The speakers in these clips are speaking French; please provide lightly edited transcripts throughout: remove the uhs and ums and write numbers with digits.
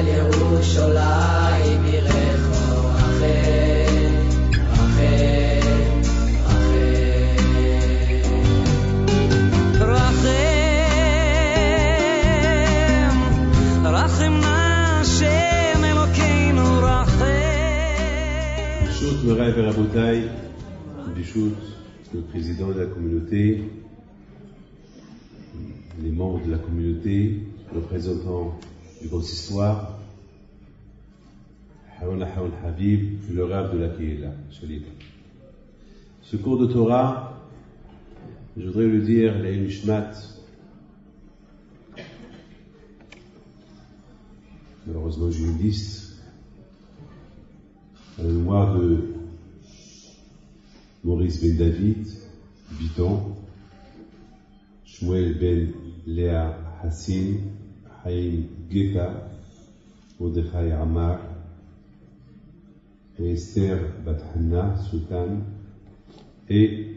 ירושלים עירך רחל, רחל, רחל, רחם נא השם אלוקינו רחל. Bishut Moray Verabotai, Bishut, le président de la communauté, les membres de la communauté, représentants du consistoire, Haouna Haoun Habib, le rab de la Kiyela, Shalib. Ce cours de Torah, je voudrais le dire, les Nishmat, malheureusement j'ai une liste, à la mémoire de Maurice Ben David, Biton, Shmuel Ben Léa Hassin, Haïm Geka, Mordechai Amar, et Esther Bat Hanna, Sultan, et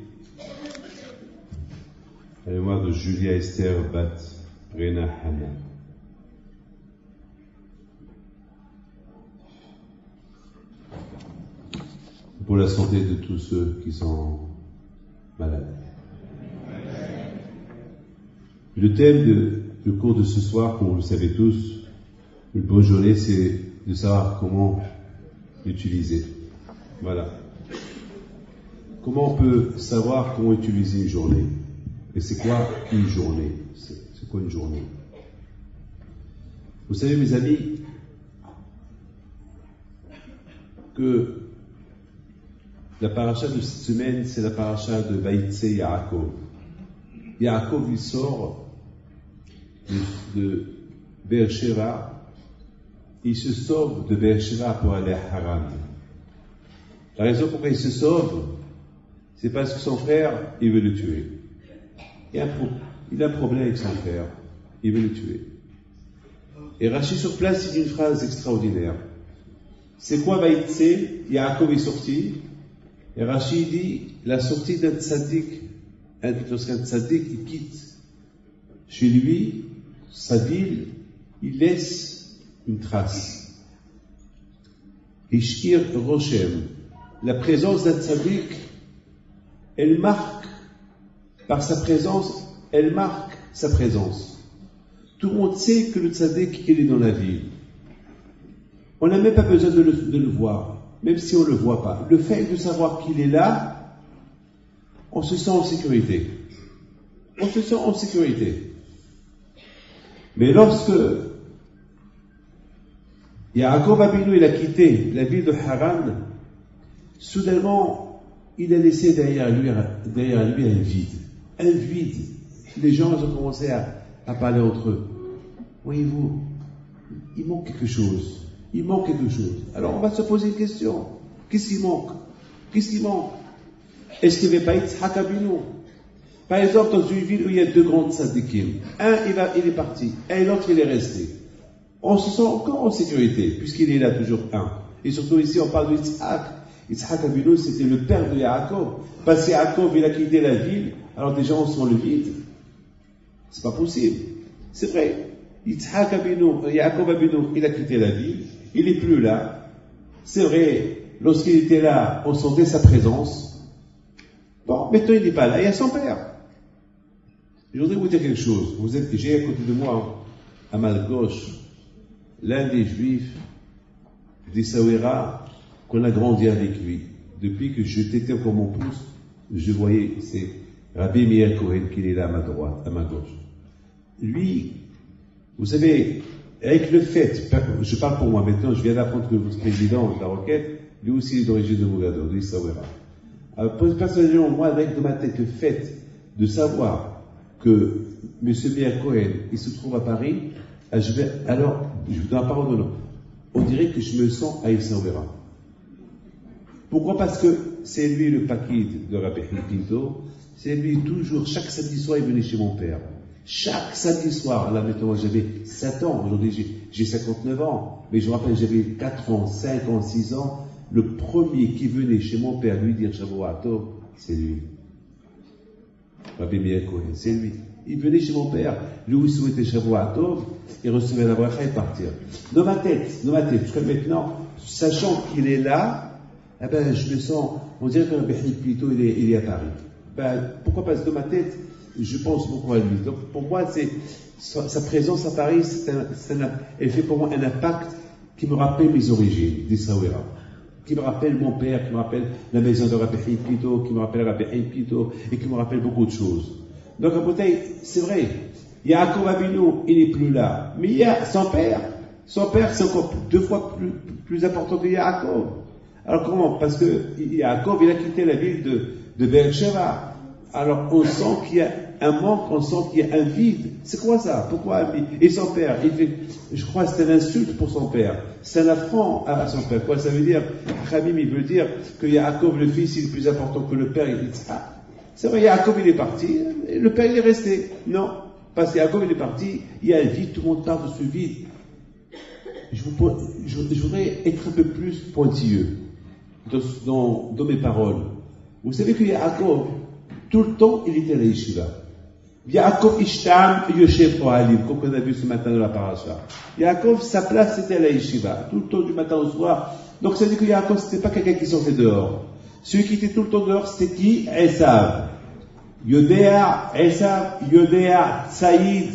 à la mémoire de Julia Esther Bat Rena Hanna. Pour la santé de tous ceux qui sont malades. Le thème du cours de ce soir, comme vous le savez tous, une bonne journée, c'est de savoir comment l'utiliser. Voilà. Comment on peut savoir comment utiliser une journée? Et c'est quoi une journée? C'est quoi une journée? Vous savez, mes amis, que la paracha de cette semaine, c'est la paracha de Vaïtse Yaakov. Yaakov, il sort de Beersheba, il se sauve de Beersheba pour aller à Haran. La raison pourquoi il se sauve, c'est parce que son frère, il veut le tuer. Il a un problème avec son frère, il veut le tuer. Et Rashi sur place, il dit une phrase extraordinaire. C'est quoi Vaïtse? Yaakov est sorti. Et Rashi dit, la sortie d'un tzaddik, lorsqu'un tzaddik il quitte chez lui, sa ville, il laisse une trace. Ishkir Roshem, la présence d'un tzaddik, elle marque, par sa présence, elle marque sa présence. Tout le monde sait que le tzaddik, il est dans la ville. On n'a même pas besoin de le voir. Même si on ne le voit pas. Le fait de savoir qu'il est là, on se sent en sécurité. On se sent en sécurité. Mais lorsque Yaakov Abinu, il a quitté la ville de Haran, soudainement, il a laissé derrière lui un vide. Un vide. Les gens ont commencé à parler entre eux. Voyez-vous, il manque quelque chose. Il manque quelque chose. Alors on va se poser une question. Qu'est-ce qui manque? Qu'est-ce qui manque? Est-ce qu'il n'y avait pas Yitzhak Abinu? Par exemple, dans une ville où il y a deux grands tzadikim, un il est parti, et l'autre il est resté. On se sent encore en sécurité, puisqu'il est là toujours un. Et surtout ici on parle de Yitzhak. Yitzhak Abinu, c'était le père de Yaakov. Parce que Yaakov il a quitté la ville, alors des gens sont le vide. C'est pas possible. C'est vrai. Yitzhak Abinu, Yaakov Abinu, il a quitté la ville. Il n'est plus là. C'est vrai, lorsqu'il était là, on sentait sa présence. Bon, maintenant il n'est pas là, il y a son père. Je voudrais vous dire quelque chose. J'ai à côté de moi, à ma gauche, l'un des juifs d'Essaouira qu'on a grandi avec lui. Depuis que je t'étais encore mon pouce, je voyais, c'est Rabbi Meir Cohen qui est là à ma droite, à ma gauche. Lui, vous savez, avec le fait, je parle pour moi maintenant, je viens d'apprendre que votre président de la Roquette, lui aussi il est d'origine de Mogador, de Essaouira. Alors, personnellement, moi, avec de ma tête, le fait de savoir que M. Meir Cohen, il se trouve à Paris, alors, je vous donne la parole de nom. On dirait que je me sens à Essaouira. Pourquoi? Parce que c'est lui le paquid de Rabbi Pinto, c'est lui toujours, chaque samedi soir, il venait chez mon père. Chaque samedi soir, là maintenant j'avais 7 ans, aujourd'hui j'ai 59 ans, mais je me rappelle j'avais 4 ans, 5 ans, 6 ans, le premier qui venait chez mon père lui dire Shavuot Tov, c'est lui. Rabbi Meir Cohen, c'est lui. Il venait chez mon père, lui souhaitait Shavuot Tov, il recevait la bracha et partir. Dans ma tête, jusqu'à maintenant, sachant qu'il est là, eh ben, je me sens, on dirait que Rabbi plutôt il est à Paris. Ben, pourquoi? Parce que dans ma tête, je pense beaucoup à lui. Donc, pour moi, sa présence à Paris, elle fait pour moi un impact qui me rappelle mes origines d'Israël, qui me rappelle mon père, qui me rappelle la maison de Rabbi Plito, qui me rappelle Rabbi Plito, et qui me rappelle beaucoup de choses. Donc, à Bouteille, c'est vrai, Yaakov Avinu, il n'est plus là. Mais il y a son père. Son père, c'est encore 2 fois plus important que Yaakov. Alors comment? Parce que Yaakov, il a quitté la ville de Beersheba. Alors on sent qu'il y a un manque, on sent qu'il y a un vide. C'est quoi ça? Pourquoi un vide? Et son père, je crois que c'est une insulte pour son père. C'est un affront à son père. Quoi ça veut dire? Khamim, il veut dire que Yaakov, le fils, il est plus important que le père. Il dit, c'est vrai, Yaakov, il est parti, et le père, il est resté. Non. Parce que Yaakov, il est parti, il y a un vide, tout le monde parle de ce vide. Je voudrais être un peu plus pointilleux dans mes paroles. Vous savez que Yaakov, tout le temps, il était à la yeshiva. Yaakov Ishtam Yoshev Ohalim, comme on a vu ce matin dans la paracha. Yaakov, sa place, c'était à la yeshiva, tout le temps du matin au soir. Donc ça veut dire que Yaakov, c'était pas quelqu'un qui sortait dehors. Celui qui était tout le temps dehors, c'était qui? Esav. Esav, Yodea, Tsaïd,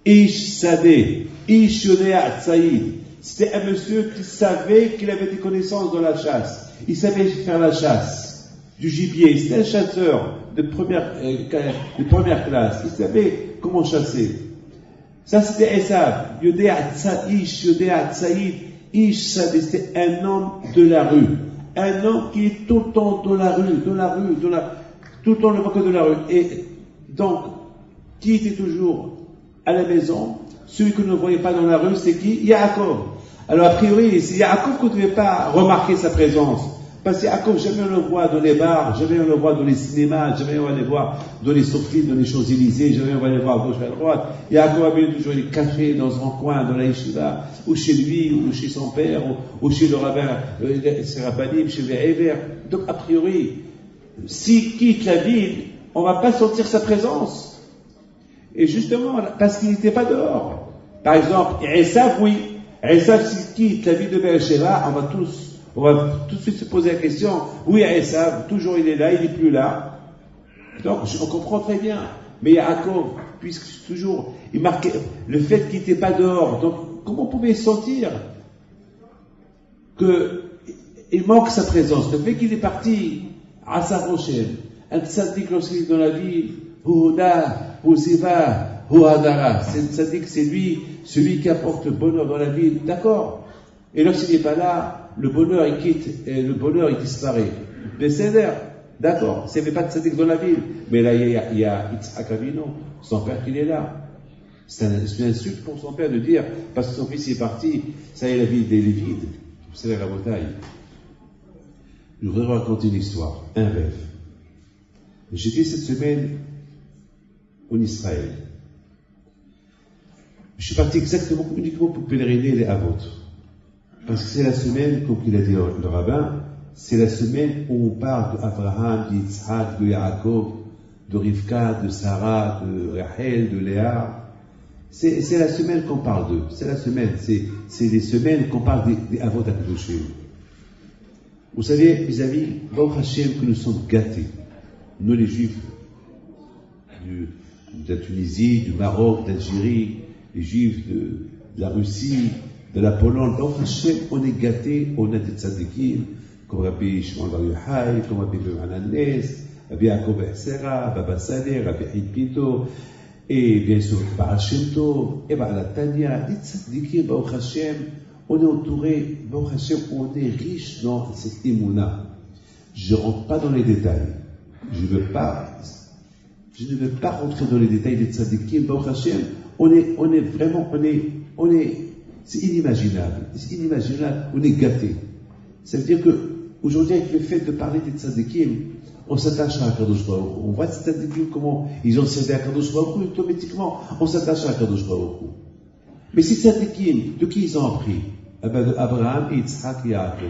Ish Sadeh, Ish Yodea, Tsaïd. C'était un monsieur qui savait qu'il avait des connaissances dans la chasse. Il savait faire la chasse du gibier. C'était un chasseur de première classe. Il savait comment chasser. Ça, c'était Esav. Yodea, Ish Yodea, Tsaïd, Ish Sadeh. C'était un homme de la rue. Un homme qui est tout le temps dans la rue, tout le temps le voit de la rue. Et donc, qui était toujours à la maison? Celui que nous ne voyait pas dans la rue, c'est qui? Yaakov. Alors, a priori, c'est Yaakov qu'on ne devait pas remarquer sa présence. Parce que Yaakov, jamais on le voit dans les bars, jamais on le voit dans les cinémas, jamais on va le voir dans les sorties, dans les Champs-Élysées, jamais on va le voir à gauche et à droite. Yaakov a bien toujours les cafés dans un coin, dans la yeshiva, ou chez lui, ou chez son père, ou chez le rabbin, c'est Rabbanim, chez Ve'ever. Donc, a priori, s'il quitte la ville, on ne va pas sentir sa présence. Et justement, parce qu'il n'était pas dehors. Par exemple, Esav, oui. Esav, s'il quitte la ville de Beersheba, on va tout de suite se poser la question, oui, Esav, toujours il est là, il n'est plus là. Donc, on comprend très bien. Mais Yaakov, puisque toujours, il marquait le fait qu'il n'était pas dehors. Donc, comment on pouvait sentir qu'il manque sa présence? Le fait qu'il est parti à sa rochelle, un tzaddik lorsqu'il est dans la ville, Huda, Huziva, Huadara, c'est un tzaddik, c'est lui, celui qui apporte le bonheur dans la ville, d'accord. Et lorsqu'il n'est pas là, le bonheur il quitte, et le bonheur il disparaît. Besséder, d'accord, s'il n'y avait pas de tzaddik dans la ville, mais là il y a Yitzhak Avinu, son père qui est là. C'est une insulte pour son père de dire, parce que son fils est parti, ça y est, la ville est vide. Vous savez la bataille. Je voudrais vous raconter une histoire, un rêve. J'étais cette semaine en Israël. Je suis parti exactement, uniquement pour pèleriner les Havot. Parce que c'est la semaine, comme il a dit le rabbin, c'est la semaine où on parle d'Abraham, d'Yitzhak, de Yaakov, de Rivka, de Sarah, de Rachel, de Léa. C'est la semaine qu'on parle d'eux. C'est la semaine, c'est les semaines qu'on parle des Havot Akadoshim. Vous savez, mes amis, Baruch Hashem, que nous sommes gâtés. Nous, les Juifs de la Tunisie, du Maroc, d'Algérie, les Juifs de la Russie, de la Pologne, Baruch Hashem, on est gâtés, on a des tzadikim, comme Rabbi Shimon Bar Yochai, comme Rabbi Hananes, Rabbi Yaakov Essera, Baba Saleh, Rabbi Hipito, et bien sûr, Baal Shem Tov, et Baal Tanya, des tzadikim, Baruch Hashem, on est entouré, Baruch Hashem, on est riche dans cette émouna. Je ne rentre pas dans les détails. Je ne veux pas rentrer dans les détails des tzadikim, Baruch Hashem. On est vraiment, c'est inimaginable. C'est inimaginable. On est gâté. Ça veut dire que, aujourd'hui, avec le fait de parler des tzadikim, on s'attache à Akadosh Baruch Hu. On voit ces tzadikim, comment ils ont servi à Akadosh Baruch Hu, et automatiquement, on s'attache à Akadosh Baruch Hu. Mais ces tzadikim, de qui ils ont appris? Abraham, Yitzhak et Yaakov.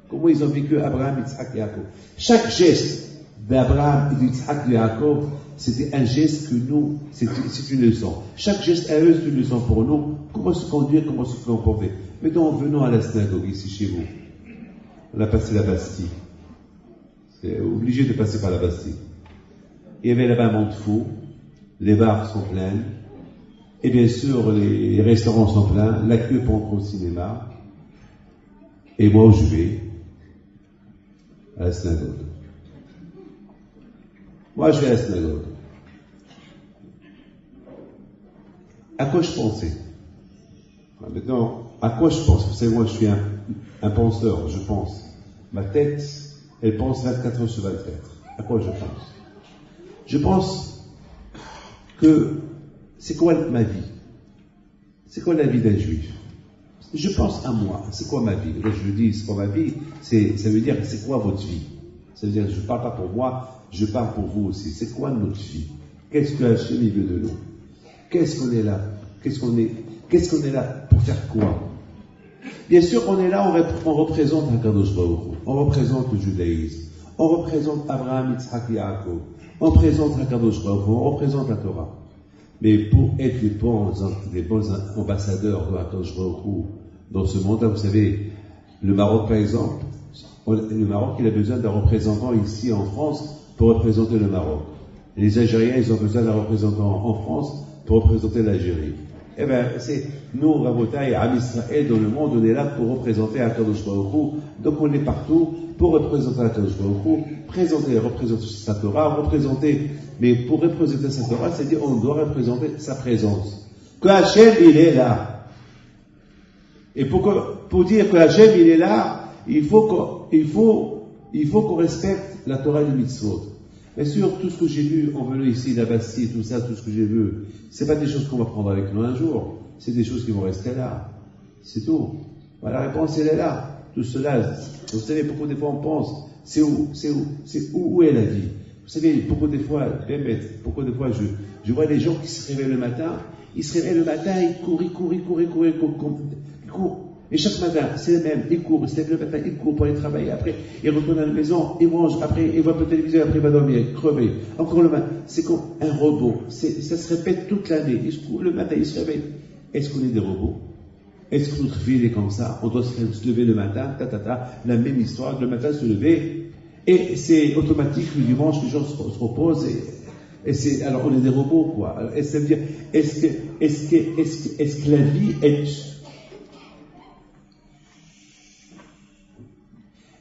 Comment ils ont vécu Abraham, Yitzhak et Yaakov? Chaque geste d'Abraham et d'Yitzhak et Yaakov, c'était un geste que nous, c'est une leçon. Chaque geste à eux, c'est une leçon pour nous. Comment se conduire, comment se comporter. Maintenant, venons à la synagogue, ici chez vous. On a passé la Bastille. C'est obligé de passer par la Bastille. Il y avait là-bas un monde fou. Les bars sont pleins. Et bien sûr, les restaurants sont pleins. La queue pour entrer au cinéma. Et moi, je vais à la synagogue. Moi, je vais à la synagogue. À quoi je pensais? Maintenant, à quoi je pense? Vous savez, moi, je suis un penseur, je pense. Ma tête, elle pense 24 heures sur 24. À quoi je pense? Je pense que c'est quoi ma vie? C'est quoi la vie d'un juif? Je pense à moi. C'est quoi ma vie? Là, je le dis, c'est quoi ma vie? Ça veut dire, c'est quoi votre vie? Ça veut dire, je ne parle pas pour moi, je parle pour vous aussi. C'est quoi notre vie? Qu'est-ce que Hachem veut de nous? Qu'est-ce qu'on est là? Qu'est-ce qu'on est là pour faire quoi? Bien sûr, on est là, on représente Akadosh Baruch Hu, on représente le judaïsme, on représente Abraham, Yitzhak, Yaakov, on représente Akadosh Baruch Hu, on représente la Torah. Mais pour être les bons ambassadeurs de Akadosh Baruch Hu dans ce monde-là, vous savez, le Maroc par exemple, le Maroc, il a besoin d'un représentant ici en France pour représenter le Maroc. Les Algériens, ils ont besoin d'un représentant en France pour représenter l'Algérie. Eh bien, c'est nous, Rabotai, Am Israël, dans le monde, on est là pour représenter Akadosh Baruch Hu. Donc on est partout pour représenter Akadosh Baruch Hu, représenter sa Torah, mais pour représenter sa Torah, c'est-à-dire on doit représenter sa présence. Que Hachem, il est là. Et pour dire que Hachem, il est là, il faut qu'on respecte la Torah et le mitzvot. Bien sûr, tout ce que j'ai vu, on veut ici, la Bastille, tout ça, tout ce que j'ai vu, c'est pas des choses qu'on va prendre avec nous un jour. C'est des choses qui vont rester là. C'est tout. Voilà, la réponse, elle est là. Tout cela, vous savez, beaucoup des fois on pense, où est la vie? Vous savez, beaucoup des fois, je vois les gens qui se réveillent le matin, ils courent. Et chaque matin, c'est le même, il court, il se lève le matin, il court pour aller travailler, après, il retourne à la maison, il mange, après, il voit un peu de télévision, après, il va dormir, crever. Encore le matin, c'est comme un robot. Ça se répète toute l'année. Le matin, il se réveille. Est-ce qu'on est des robots? Est-ce que notre vie est comme ça? On doit se lever le matin, la même histoire, le matin se lever, et c'est automatique, le dimanche, les gens se reposent, alors on est des robots, quoi. Alors, est-ce que la vie est...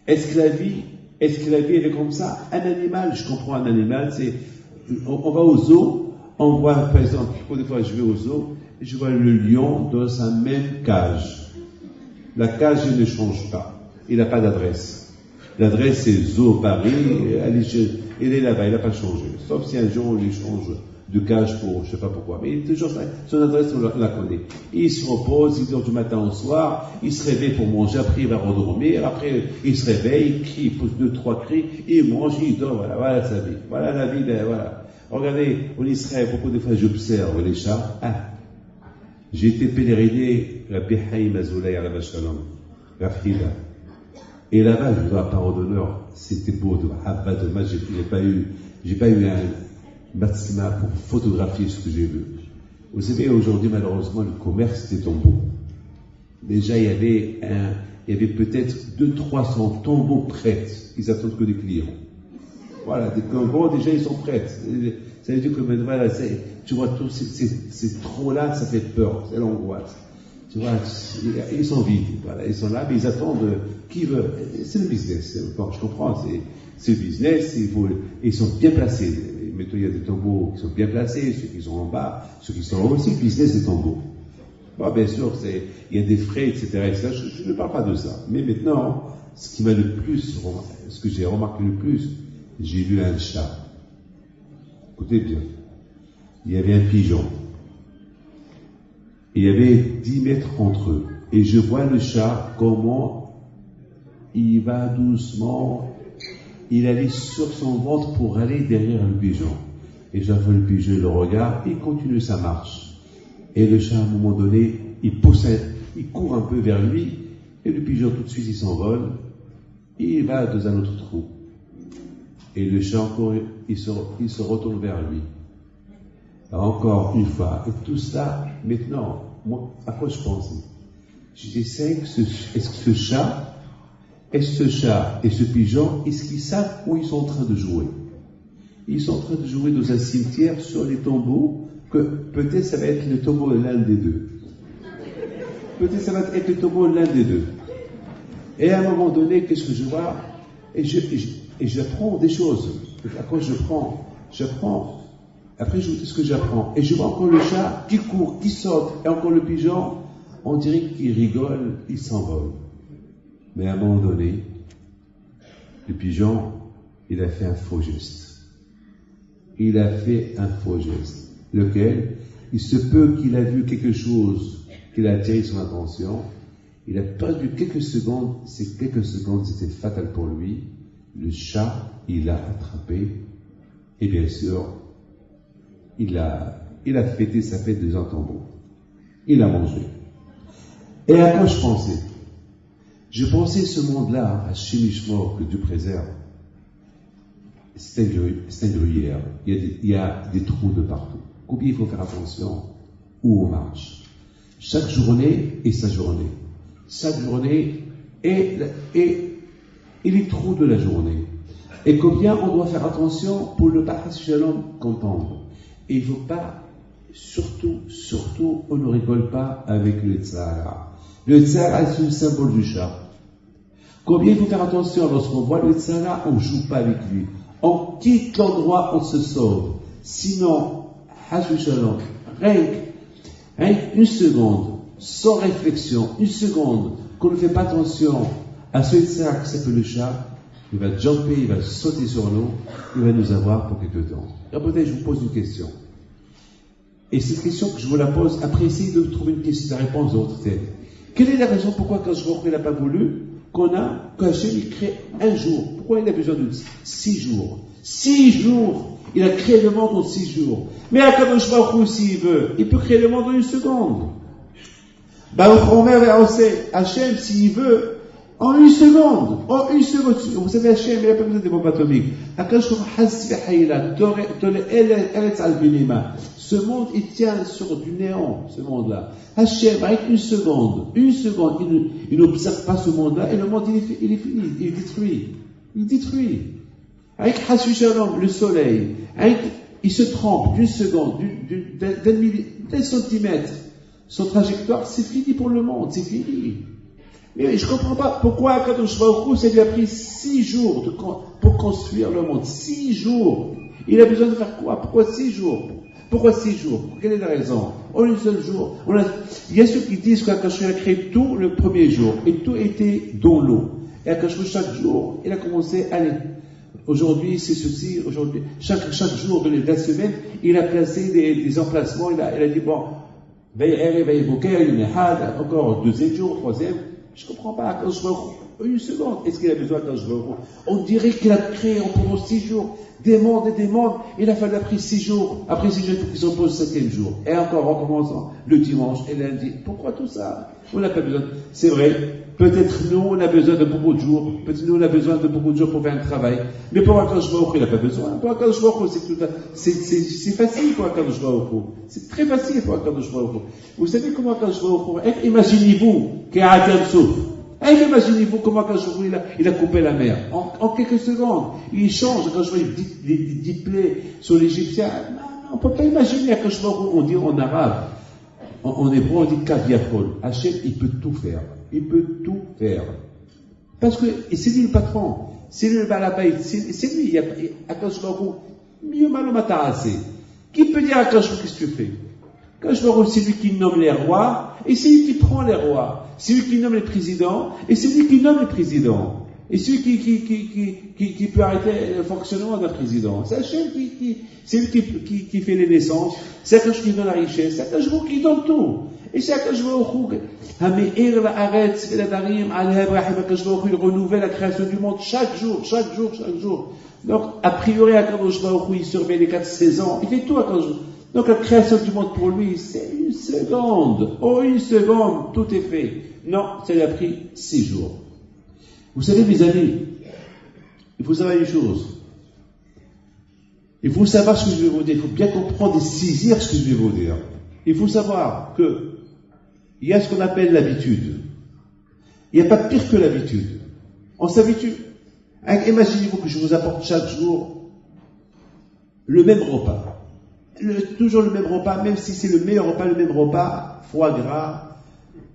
Est-ce que la vie, elle est comme ça? Un animal, je comprends un animal, on va au zoo, on voit, par exemple, des fois je vais au zoo, et je vois le lion dans sa même cage. La cage, elle ne change pas. Il n'a pas d'adresse. L'adresse, c'est Zoo Paris, il est là-bas, il n'a pas changé. Sauf si un jour on lui change de cage pour, je sais pas pourquoi. Mais il est toujours, son adresse, on la connaît. Il se repose, il dort du matin au soir, il se réveille pour manger, après il va redormir, après il se réveille, il crie, il pousse 2-3 cris, il mange, il dort, voilà sa vie. Voilà la vie, voilà. Regardez, en Israël, beaucoup de fois j'observe les chats. J'ai été pèleriné la Behaïm Azoulay à la Vachalom, la Frida. Et là-bas, je dois parole d'honneur, c'était beau, de Habba, dommage, j'ai pas eu un bâtiment pour photographier ce que j'ai vu. Vous savez, aujourd'hui, malheureusement, le commerce des tombeaux. Déjà, il y avait peut-être 200-300 tombeaux prêts. Ils attendent que des clients. Voilà, des tombeaux, déjà, ils sont prêts. Ça veut dire que, voilà, tu vois, tous ces trous-là, ça fait peur, c'est l'angoisse. Tu vois, ils sont vides, voilà, ils sont là, mais ils attendent qui veut. C'est le business. Bon, je comprends, c'est le business, ils sont bien placés. Mettons, il y a des tombeaux qui sont bien placés, ceux qui sont en bas, ceux qui sont en haut, c'est le business des tombeaux. Bon, bien sûr, il y a des frais, etc. Je ne parle pas de ça. Mais maintenant, ce qui m'a le plus, ce que j'ai remarqué le plus, j'ai vu un chat. Écoutez bien. Il y avait un pigeon. Il y avait 10 mètres entre eux. Et je vois le chat, comment il va doucement, il allait sur son ventre pour aller derrière le pigeon. Et j'avais le pigeon, le regarde, il continue sa marche. Et le chat, à un moment donné, il court un peu vers lui, et le pigeon, tout de suite, il s'envole, et il va dans un autre trou. Et le chat encore, il se retourne vers lui. Encore une fois. Et tout cela, maintenant, moi, à quoi je pensais? Je disais, est-ce que ce chat et ce pigeon, est-ce qu'ils savent où ils sont en train de jouer? Ils sont en train de jouer dans un cimetière sur les tombeaux, que peut-être ça va être le tombeau de l'un des deux. Peut-être ça va être le tombeau de l'un des deux. Et à un moment donné, qu'est-ce que je vois? Et j'apprends des choses. À quoi j'apprends. Après, je vous dis ce que j'apprends. Et je vois encore le chat qui court, qui saute, et encore le pigeon, on dirait qu'il rigole, il s'envole. Mais à un moment donné, le pigeon, il a fait un faux geste. Lequel, il se peut qu'il a vu quelque chose qui a attiré son attention. Il a perdu quelques secondes. Ces quelques secondes étaient fatales pour lui. Le chat, il l'a attrapé. Et bien sûr, il a fêté sa fête des tombeaux. Il a mangé. Et à quoi je pensais? Je pensais ce monde-là, à Shemishmor, que Dieu préserve. C'est un gruyère. Il y a des trous de partout. Combien il faut faire attention où on marche? Chaque journée et sa journée. Chaque journée et les trous de la journée. Et combien on doit faire attention pour ne pas comprendre. Et il ne faut pas, surtout, on ne rigole pas avec le Tzahara. Le Tzahara, c'est le symbole du chat. Combien il faut faire attention lorsqu'on voit le Tzahara, on ne joue pas avec lui. On quitte l'endroit, on se sauve. Sinon, rien une seconde, sans réflexion, une seconde, qu'on ne fait pas attention à ce Tzahara qui s'appelle le chat, il va jumper, il va sauter sur nous, il va nous avoir pour quelque temps. Et peut-être je vous pose une question. Et cette question que je vous la pose, après essayez de trouver la réponse dans votre tête. Quelle est la raison pourquoi quand il n'a pas voulu qu'Hachem il crée un jour? Pourquoi il a besoin de 6 jours? 6 jours! Il a créé le monde en 6 jours. Mais Akadosh Baruch Hu, s'il veut, il peut créer le monde en 1 seconde. Baruch Omer et Hachem, s'il veut, en 1 seconde. En 1 seconde. Vous savez, Hachem, il n'a pas besoin des bombes atomiques. Ce monde, il tient sur du néant, ce monde-là. Hachem, avec 1 seconde, il n'observe pas ce monde-là, et le monde, il est fini, il est détruit. Avec Hashu Shalom, le soleil, il se trompe d'une seconde, d'un centimètre. Son trajectoire, c'est fini pour le monde, c'est fini. Mais je ne comprends pas pourquoi Akadosh Baruch Hu, ça lui a pris 6 jours pour construire le monde. 6 jours. Il a besoin de faire quoi? Pourquoi 6 jours? Pourquoi 6 jours? Quelle est la raison? En un seul jour. Il y a ceux qui disent qu'Akadosh a créé tout le premier jour, et tout était dans l'eau. Et Akadosh, chaque jour, il a commencé, allez, aujourd'hui c'est ceci, aujourd'hui, chaque jour de la semaine, il a placé des emplacements, il a dit, bon, encore 2e jour, 3e, je ne comprends pas, quand je vois 1 seconde, est-ce qu'il a besoin quand je vois? On dirait qu'il a créé pendant 6 jours des mondes et des mondes, il a fallu après 6 jours, il faut qu'il se repose le 7e jour, et encore en commençant le dimanche et lundi. Pourquoi tout ça? On n'a pas besoin, c'est vrai, peut-être nous on a besoin de beaucoup de jours, peut-être nous on a besoin de beaucoup de jours pour faire un travail, mais pour Akadosh Baruch Hu, il n'a pas besoin. Pour Akadosh Baruch Hu, c'est facile pour Akadosh Baruch Hu, c'est très facile pour Akadosh Baruch Hu. Vous savez comment Akadosh Baruch Hu, imaginez-vous qu'Adam souffre. Imaginez-vous comment Akadosh Baruch Hu, il a coupé la mer. En quelques secondes, il change, Akadosh Baruch Hu, il dit plaies sur l'Égyptien. Non, on ne peut pas imaginer Akadosh Baruch Hu, on dit en arabe. En hébreu, on dit Kaviachol. Hachem, il peut tout faire. Il peut tout faire. Parce que c'est lui le patron. C'est lui le balabait. C'est lui. Akadosh Baruch Hu, mieux mal au matarassé. Qui peut dire à Akadosh Baruch Hu, qu'est-ce que tu fais? Akadosh Baruch Hu, c'est lui qui nomme les rois, et c'est lui qui prend les rois. C'est lui qui nomme les présidents, et c'est lui qui nomme les présidents. Et celui qui peut arrêter le fonctionnement d'un président. C'est Hachem c'est lui qui fait les naissances, c'est Akadosh qui donne la richesse, c'est Akadosh qui donne tout. Et c'est Akadosh il renouvelle la création du monde chaque jour. Donc, a priori, Akadosh il surveille les 4 saisons, il fait tout Akadosh. Donc la création du monde pour lui, c'est 1 seconde. Oh, 1 seconde, tout est fait. Non, ça lui a pris 6 jours. Vous savez, mes amis, il faut savoir une chose. Il faut savoir ce que je vais vous dire. Il faut bien comprendre et saisir ce que je vais vous dire. Il faut savoir que il y a ce qu'on appelle l'habitude. Il n'y a pas pire que l'habitude. On s'habitue. Imaginez-vous que je vous apporte chaque jour le même repas. Toujours le même repas, même si c'est le meilleur repas, le même repas, foie gras,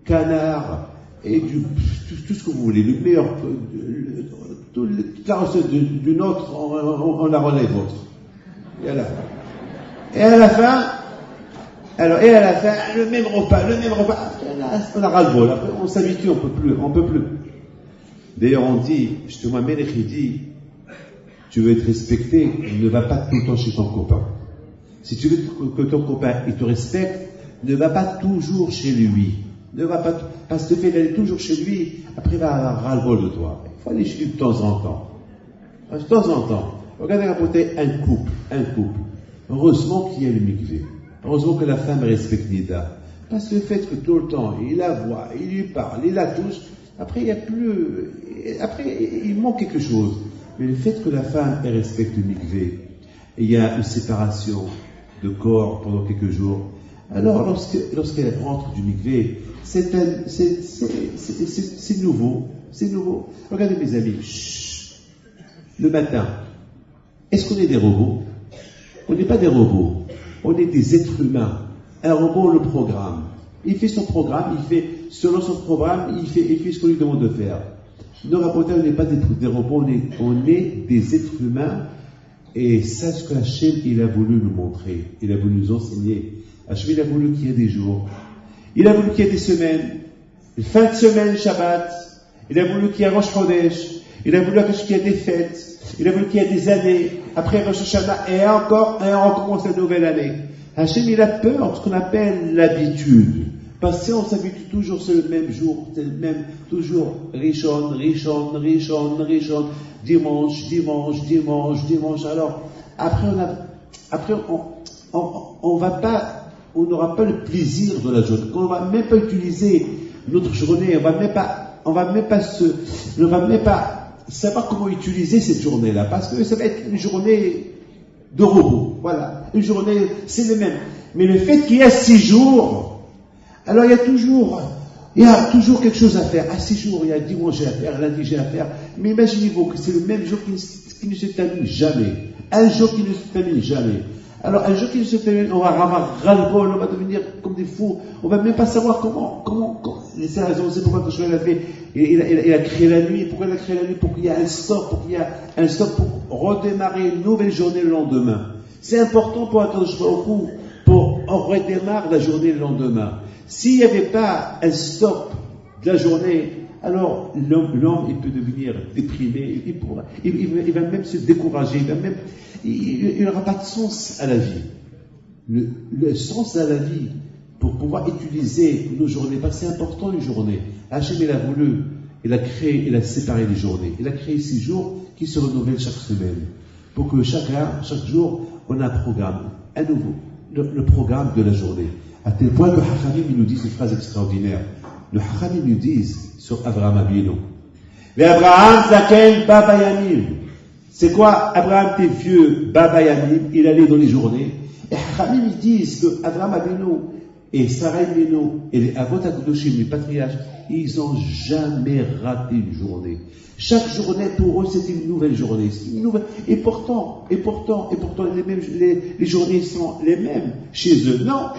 canard, et tout ce que vous voulez, le meilleur, toute la recette d'une autre, on la relève votre. Et à la fin, le même repas, on a ras-le-bol, après on s'habitue, on peut plus. D'ailleurs on dit, justement, Melech dit, tu veux être respecté, ne va pas tout le temps chez ton copain. Si tu veux que ton copain il te respecte, ne va pas toujours chez lui. Ne va pas, parce que le fait d'aller toujours chez lui, après il va avoir ras-le-bol de toi. Il faut aller chez lui de temps en temps. De temps en temps. Regardez à côté un couple. Heureusement qu'il y a le mikvé. Heureusement que la femme respecte Nida. Parce que le fait que tout le temps, il la voit, il lui parle, il la touche, après il y a plus, après il manque quelque chose. Mais le fait que la femme elle respecte le mikvé, et il y a une séparation de corps pendant quelques jours, alors lorsqu'elle rentre du mikvé, c'est nouveau. Regardez mes amis, le matin, est-ce qu'on est des robots? On n'est pas des robots, on est des êtres humains. Un robot, on le programme. Il fait son programme, selon son programme, il fait ce qu'on lui demande de faire. Nous, rapporteurs, on n'est pas des robots, on est des êtres humains. Et c'est ce que Hachem, il a voulu nous montrer. Il a voulu nous enseigner. Hachem, il a voulu qu'il y ait des jours. Il a voulu qu'il y ait des semaines. Fin de semaine, Shabbat. Il a voulu qu'il y ait Rosh Chodesh. Il a voulu qu'il y ait des fêtes. Il a voulu qu'il y ait des années. Après Rosh Hashanah, et on recommence la nouvelle année. Hachem, il a peur de ce qu'on appelle l'habitude. Parce qu'on s'habitue toujours, c'est le même jour, c'est le même, toujours, Rishon, dimanche. Alors, après, on n'aura pas le plaisir de la journée. On ne va même pas utiliser notre journée, on va même pas savoir comment utiliser cette journée-là, parce que ça va être une journée de robot. Voilà. Une journée, c'est le même. Mais le fait qu'il y a 6 jours, alors il y a toujours quelque chose à faire. À 6 jours, il y a dimanche j'ai à faire, lundi j'ai à faire. Mais imaginez-vous que c'est le même jour qui ne se termine jamais. Un jour qui ne se termine jamais. Alors un jour qui ne se termine, on va avoir ras-le-bol, on va devenir comme des fous. On va même pas savoir comment. C'est la raison, c'est pourquoi Joël a fait. Il a créé la nuit. Pourquoi il a créé la nuit? Pour qu'il y ait un stop, pour redémarrer une nouvelle journée le lendemain. C'est important pour on redémarre la journée le lendemain. S'il n'y avait pas un stop de la journée, alors l'homme il peut devenir déprimé, il va même se décourager, il n'aura pas de sens à la vie. Le sens à la vie, pour pouvoir utiliser nos journées, parce que c'est important une journée. Hachem il a voulu, il a créé, il a séparé les journées. Il a créé 6 jours qui se renouvellent chaque semaine. Pour que chaque jour, on a un programme, un nouveau, le programme de la journée. À tel point que Hachamim nous disent une phrase extraordinaire. Le Hachamim nous disent sur Abraham Avinu. Mais Abraham Zaken Baba Yamim. C'est quoi Abraham t'es vieux, Baba Yamim, il allait dans les journées. Et Hachamim ils disent que Abraham Avinu et Sarah Avinu et les Avot HaKadoshim, les patriarches, ils n'ont jamais raté une journée. Chaque journée pour eux c'était une nouvelle journée. Et pourtant, les journées sont les mêmes chez eux. Non.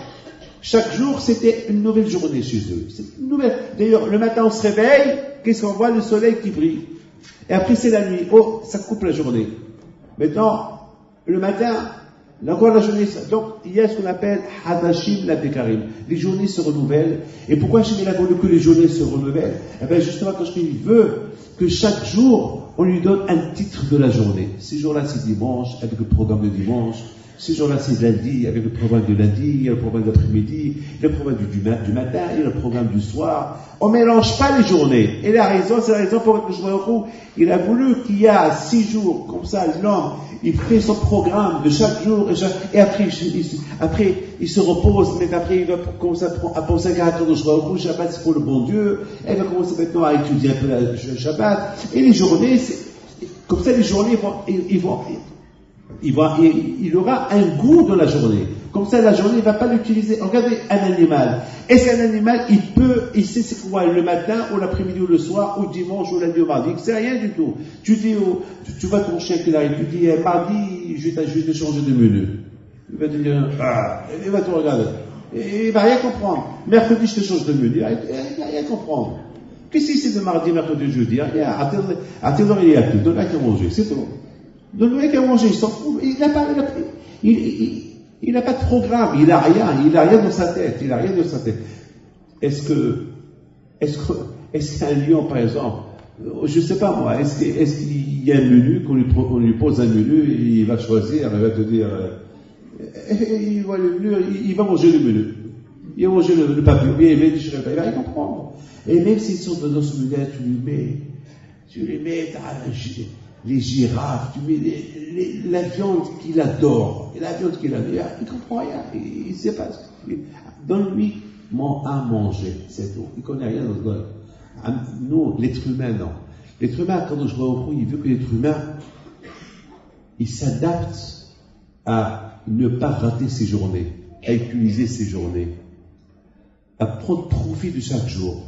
Chaque jour, c'était une nouvelle journée chez eux. C'est une nouvelle. D'ailleurs, le matin, on se réveille, qu'est-ce qu'on voit? Le soleil qui brille. Et après, c'est la nuit. Oh, ça coupe la journée. Maintenant, le matin, encore la journée. Donc, il y a ce qu'on appelle Hadashim la Bekarim. Les journées se renouvellent. Et pourquoi Hachem a voulu que les journées se renouvellent? Eh bien, justement, parce qu'il veut que chaque jour, on lui donne un titre de la journée. Ces jours-là, c'est dimanche, avec le programme de dimanche. Ce jour-là, c'est lundi, avec le programme de lundi, il y a le programme d'après-midi, il y a le programme du matin, il y a le programme du soir. On ne mélange pas les journées. Et c'est la raison pour laquelle il a voulu qu'il y a 6 jours, comme ça, l'homme, il fait son programme de chaque jour, et après, il se repose, mais après, il va commencer à penser à caractère de Shvaoku, Shabbat, c'est pour le bon Dieu, et il va commencer maintenant à étudier un peu le Shabbat. Et les journées, comme ça, les journées, Il aura un goût dans la journée. Comme ça, la journée, il ne va pas l'utiliser. Regardez un animal. Est-ce qu'un animal, il sait c'est quoi, le matin, ou l'après-midi, ou le soir, ou dimanche, ou lundi, ou mardi? Il ne sait rien du tout. Tu dis, tu vois ton chien qui arrive, tu dis, mardi, je vais te changer de menu. Il va te dire, il va te regarder. Et il va rien comprendre. Mercredi, je te change de menu. Il va rien comprendre. Qu'est-ce qu'il sait de mardi, mercredi, jeudi? Rien. Attends, il y a tout. Donne-lui qu'à manger. C'est tout. Donne-lui qu'à manger. Il s'en fout. Il n'a pas de programme. Il n'a rien dans sa tête. Est-ce qu'un lion, par exemple, je ne sais pas moi, est-ce qu'il y a un menu, qu'on lui pose un menu, et il va choisir, il va te dire, il voit le menu, il va manger le menu. Il va manger le papier, il va rien comprendre. Et même s'ils sont dans ce menu, tu lui mets les girafes, tu mets la viande qu'il adore, et la viande qu'il adore, il ne comprend rien, il ne sait pas. Donne-lui à manger, c'est tout. Il ne connaît rien dans ce domaine. Nous, l'être humain, non. L'être humain, quand je vois au fond, il veut que l'être humain, il s'adapte à ne pas rater ses journées, à utiliser ses journées, à prendre profit de chaque jour.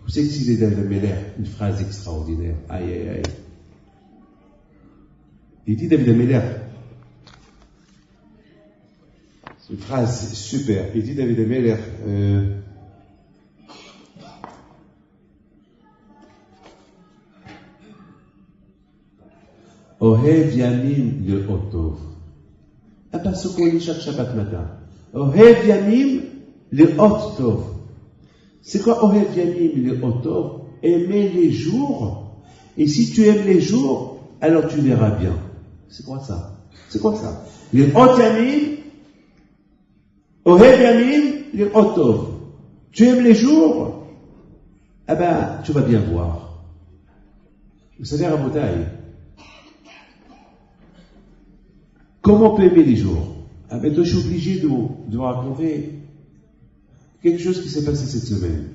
Vous savez que s'il est David Ameller, une phrase extraordinaire. Aïe, aïe, aïe. Il dit David Ameller, c'est une phrase super. Il dit David Ameller, Ohev Yamim le Otov. Un passage qu'on lit chaque Shabbat matin. Ohev Yamim le Otov. C'est quoi Ohev Yamim le Otov? Aimer les jours. Et si tu aimes les jours, alors tu verras bien. C'est quoi ça? Le Ot Yamim, Ohev Yamim le Otov. Tu aimes les jours? Eh ben, tu vas bien voir. Vous savez, Rabotai, comment on peut aimer les jours? Ah ben, je suis obligé de vous raconter quelque chose qui s'est passé cette semaine.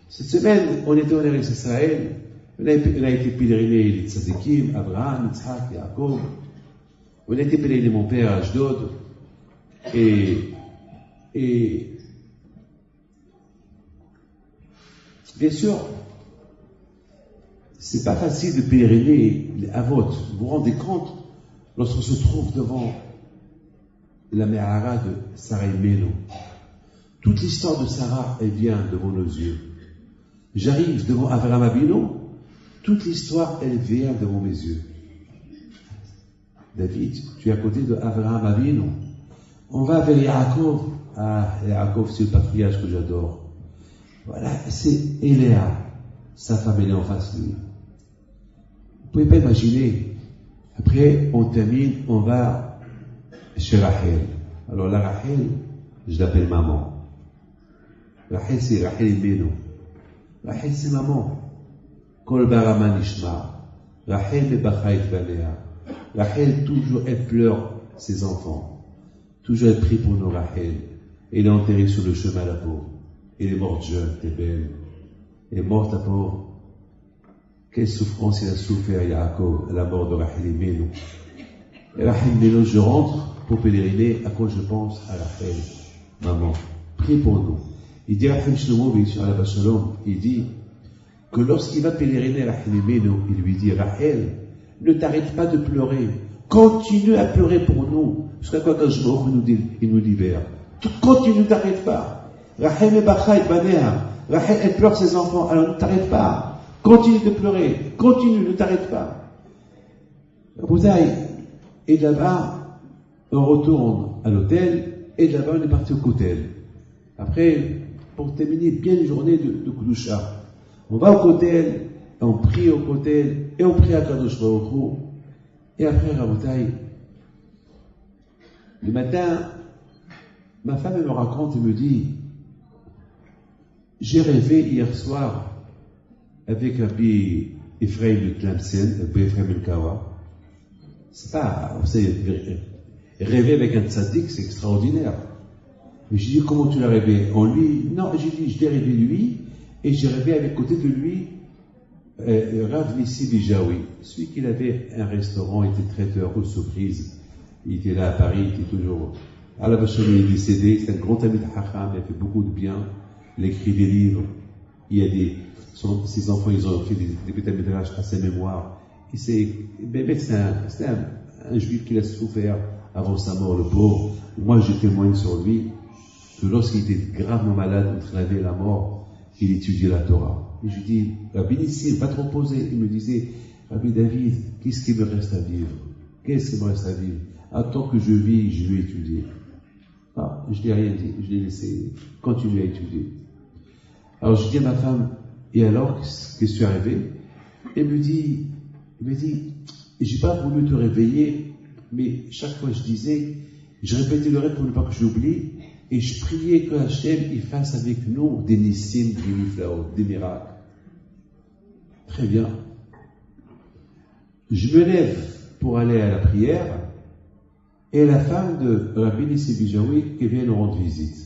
Cette semaine, on était en Eretz Israël, on a été pèleriné les Tzadikim, Abraham, Yitzhak, Yaakov. On a été pèleriné mon père à Ashdod. Et bien sûr, c'est pas facile de pèleriner les Avot. Vous vous rendez compte, lorsqu'on se trouve devant la Me'ara de Sarah Imenu. Toute l'histoire de Sarah, elle vient devant nos yeux. J'arrive devant Avraham Avinu, toute l'histoire, elle vient devant mes yeux. David, tu es à côté de Avraham Avinu. On va vers Yaakov. Ah, Yaakov, c'est le patriarche que j'adore. Voilà, c'est Eléa. Sa femme, elle est en face de lui. Vous ne pouvez pas imaginer. Après, on termine, on va chez Rachel. Alors la Rachel, je l'appelle maman. Rachel, c'est Rachel Imenu. Rachel, c'est maman. Kol barama nishma. Rachel mebacha et banea. Rachel, toujours, elle pleure ses enfants. Toujours, elle prie pour nous, Rachel. Elle est enterrée sur le chemin, la pauvre. Elle est morte jeune, t'es belle. Elle est morte, la pauvre. Quelle souffrance il a souffert, Yaakov, à la mort de Rachel Imenu. Et Rachel Imenu, je rentre pour pèleriner. À quoi je pense? À Rachel. Maman, prie pour nous. Il dit Rachel Shlomo, il dit que lorsqu'il va pèleriner Rachel Imenu, il lui dit Rachel, ne t'arrête pas de pleurer. Continue à pleurer pour nous. Jusqu'à quoi quand je mors, il nous libère. Continue, ne t'arrête pas. Rachel mebacha et banea. Rachel, elle pleure ses enfants. Alors ne t'arrête pas. Continue de pleurer. Continue, ne t'arrête pas. Boudaï. Et là-bas, on retourne à l'hôtel. Et là-bas, on est parti au Kotel. Après, pour terminer bien une journée de Kudusha. On va au Kotel, on prie au Kotel, et on prie à Kadosh Baruch Hu. Et après, Rabotai, le matin, ma femme elle me raconte et me dit, j'ai rêvé hier soir avec Rabbi Ephraim de Tlemcen, Rabbi Ephraim de Kawa. C'est pas, vous savez, rêver avec un tzaddik, c'est extraordinaire. Mais j'ai dit, comment tu l'as rêvé? En lui? Non, j'ai dit, je l'ai rêvé lui, et j'ai rêvé avec côté de lui Rav Nissi Bijawi, celui qui avait un restaurant, était traiteur aux surprises. Il était là à Paris, il était toujours. À la Bachon, il est décédé, c'est un grand ami de Hacham, il a fait beaucoup de bien, il a écrit des livres. Il y a ses enfants, ils ont fait des Beth Midrash à sa mémoire. C'est un juif qui a souffert avant sa mort, le pauvre. Moi, je témoigne sur lui que lorsqu'il était gravement malade entre la vie et la mort, il étudiait la Torah. Et je lui dis, Rabbi Nissi, pas trop posé. Il me disait, Rabbi David, qu'est-ce qu'il me reste à vivre? Qu'est-ce qu'il me reste à vivre? Tant que je vis, je vais étudier. Ah, je n'ai rien dit, je l'ai laissé continuer à étudier. Alors je dis à ma femme, et alors, qu'est-ce qui est arrivé? Elle me dit, j'ai pas voulu te réveiller, mais chaque fois je disais, je répétais le rêve pour ne pas que j'oublie, et je priais que Hachem il fasse avec nous des nissim, des niflaot, des miracles. Très bien. Je me lève pour aller à la prière, et la femme de Rabbi Nissi Bijawi qui vient nous rendre visite.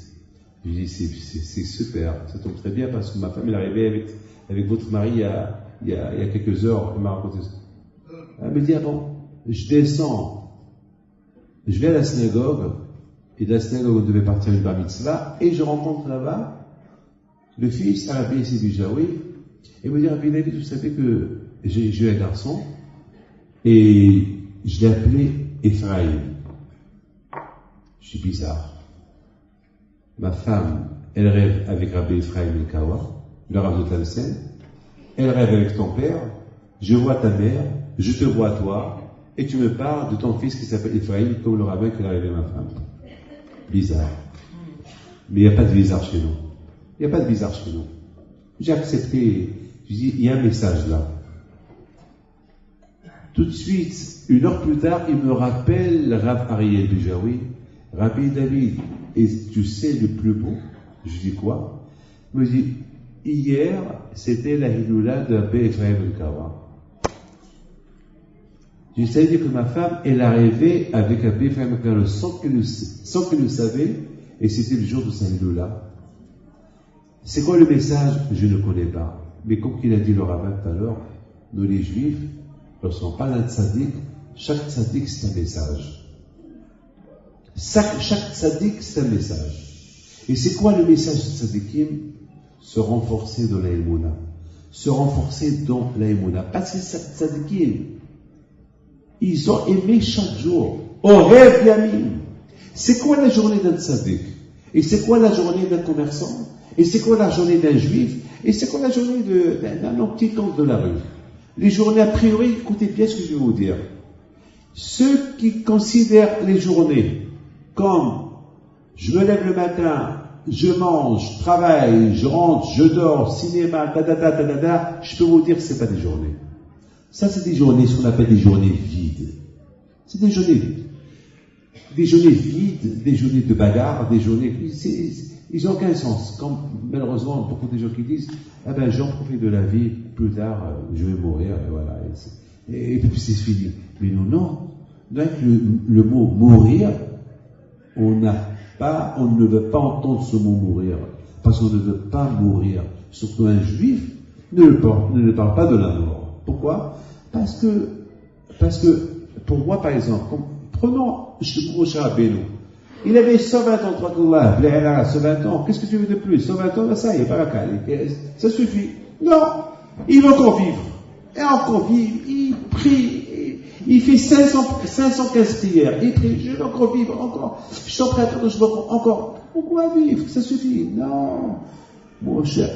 Je lui dis, c'est super, ça tombe très bien parce que ma femme est arrivée avec votre mari il y a quelques heures, elle m'a raconté ça. Elle me dit, ah bon, je descends, je vais à la synagogue, et de la synagogue on devait partir une bar mitzvah, et je rencontre là-bas le fils de Rabbi Nissi Bijawi, et il me dit, Rabbi David, vous savez que j'ai eu un garçon, et je l'ai appelé Ephraim. Je suis bizarre. Ma femme, elle rêve avec Rabbi Ephraim El-Kawa, le Rav de Tlemcen. Elle rêve avec ton père. Je vois ta mère, je te vois toi, et tu me parles de ton fils qui s'appelle Ephraim, comme le rabbin qui a rêvé ma femme. Bizarre. Mais il n'y a pas de bizarre chez nous. Il n'y a pas de bizarre chez nous. J'ai accepté. Je dis, il y a un message là. Tout de suite, une heure plus tard, il me rappelle Rav Ariel Bijawi, Rabbi David, et tu sais le plus beau? Je dis quoi? Il me dit, hier, c'était la Hiloula de Rabbi Ephraim El-Kawa. Je savais dire que ma femme, elle a rêvé avec Rabbi Ephraim El-Kawa sans qu'elle le savait, et c'était le jour de sa Hiloula. C'est quoi le message? Je ne connais pas. Mais comme il a dit le rabbin tout à l'heure, nous les juifs, lorsqu'on parle d'un tzaddik, chaque tzaddik c'est un message. Chaque tzaddik, c'est un message. Et c'est quoi le message de tzaddikim? Se renforcer dans la émouna. Se renforcer dans la émouna. Parce que ces tzaddikim, ils ont aimé chaque jour. Au rêve Yamim. C'est quoi la journée d'un tzaddik? Et c'est quoi la journée d'un commerçant? Et c'est quoi la journée d'un juif? Et c'est quoi la journée d'un opticien de la rue? Les journées, a priori, écoutez bien ce que je vais vous dire. Ceux qui considèrent les journées comme je me lève le matin, je mange, je travaille, je rentre, je dors, cinéma, je peux vous dire que ce n'est pas des journées. Ça, c'est des journées, ce qu'on appelle des journées vides. C'est des journées vides. Des journées vides, des journées de bagarre, des journées... Ils n'ont aucun sens. Comme malheureusement, beaucoup de gens qui disent « Ah ben, j'en profite de la vie, plus tard, je vais mourir, et voilà. » Et puis c'est fini. Mais nous, non. Donc, le mot « mourir », on ne veut pas entendre ce mot « mourir », parce qu'on ne veut pas mourir. Surtout un juif ne parle pas de la mort. Pourquoi? Parce que, pour moi, par exemple, prenons Moshe Rabbeinu. Il avait 120 ans, 120 ans. Qu'est-ce que tu veux de plus? 120 ans, ça y est, pas ça suffit. Non, il va encore vivre. Et encore vivre, il prie, il fait 515 prières. Il prie, je vais encore vivre, encore. Je suis en train de je vais encore. Pourquoi vivre? Ça suffit. Non.